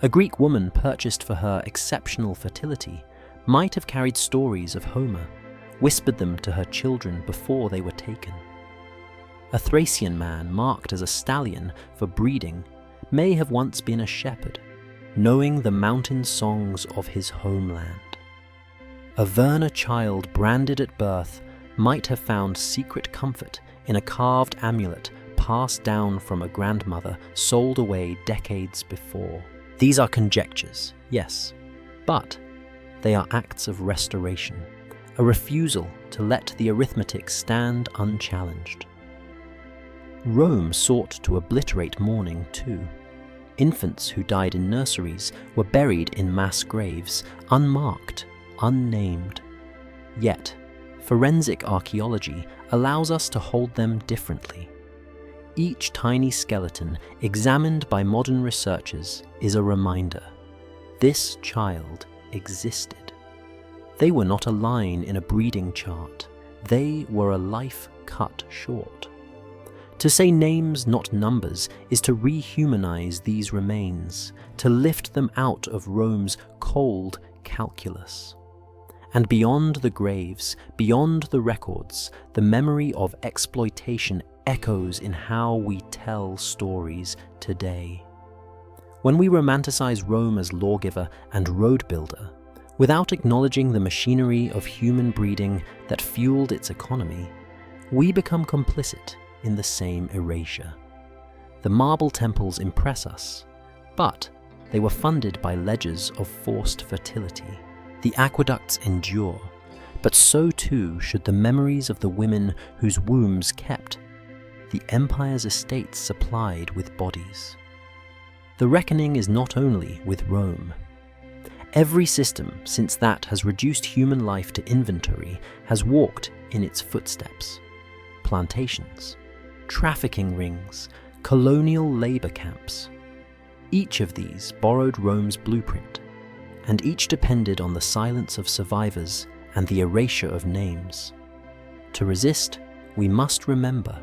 A Greek woman purchased for her exceptional fertility might have carried stories of Homer, whispered them to her children before they were taken. A Thracian man marked as a stallion for breeding may have once been a shepherd, knowing the mountain songs of his homeland. A Verna child branded at birth might have found secret comfort in a carved amulet passed down from a grandmother sold away decades before. These are conjectures, yes, but they are acts of restoration, a refusal to let the arithmetic stand unchallenged. Rome sought to obliterate mourning too. Infants who died in nurseries were buried in mass graves, unmarked, unnamed. Yet, forensic archaeology allows us to hold them differently. Each tiny skeleton examined by modern researchers is a reminder. This child existed. They were not a line in a breeding chart. They were a life cut short. To say names, not numbers, is to rehumanize these remains, to lift them out of Rome's cold calculus. And beyond the graves, beyond the records, the memory of exploitation echoes in how we tell stories today. When we romanticize Rome as lawgiver and road builder, without acknowledging the machinery of human breeding that fueled its economy, we become complicit in the same erasure. The marble temples impress us, but they were funded by ledgers of forced fertility. The aqueducts endure, but so too should the memories of the women whose wombs kept the empire's estates supplied with bodies. The reckoning is not only with Rome. Every system since that has reduced human life to inventory has walked in its footsteps. Plantations, trafficking rings, colonial labor camps. Each of these borrowed Rome's blueprint, and each depended on the silence of survivors and the erasure of names. To resist, we must remember,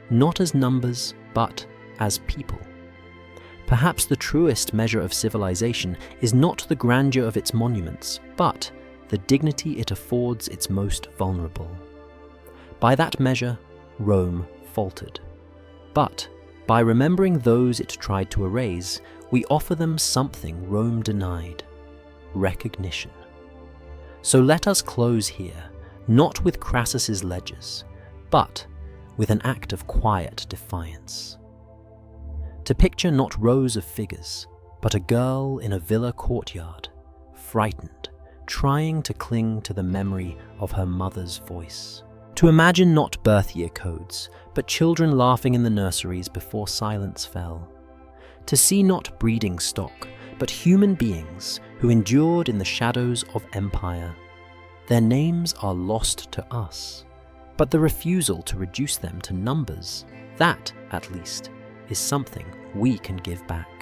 not as numbers, but as people. Perhaps the truest measure of civilization is not the grandeur of its monuments, but the dignity it affords its most vulnerable. By that measure, Rome faltered. But by remembering those it tried to erase, we offer them something Rome denied: recognition. So let us close here, not with Crassus's ledgers, but with an act of quiet defiance. To picture not rows of figures, but a girl in a villa courtyard, frightened, trying to cling to the memory of her mother's voice. To imagine not birth year codes, but children laughing in the nurseries before silence fell. To see not breeding stock, but human beings who endured in the shadows of empire. Their names are lost to us, but the refusal to reduce them to numbers, that, at least, is something we can give back.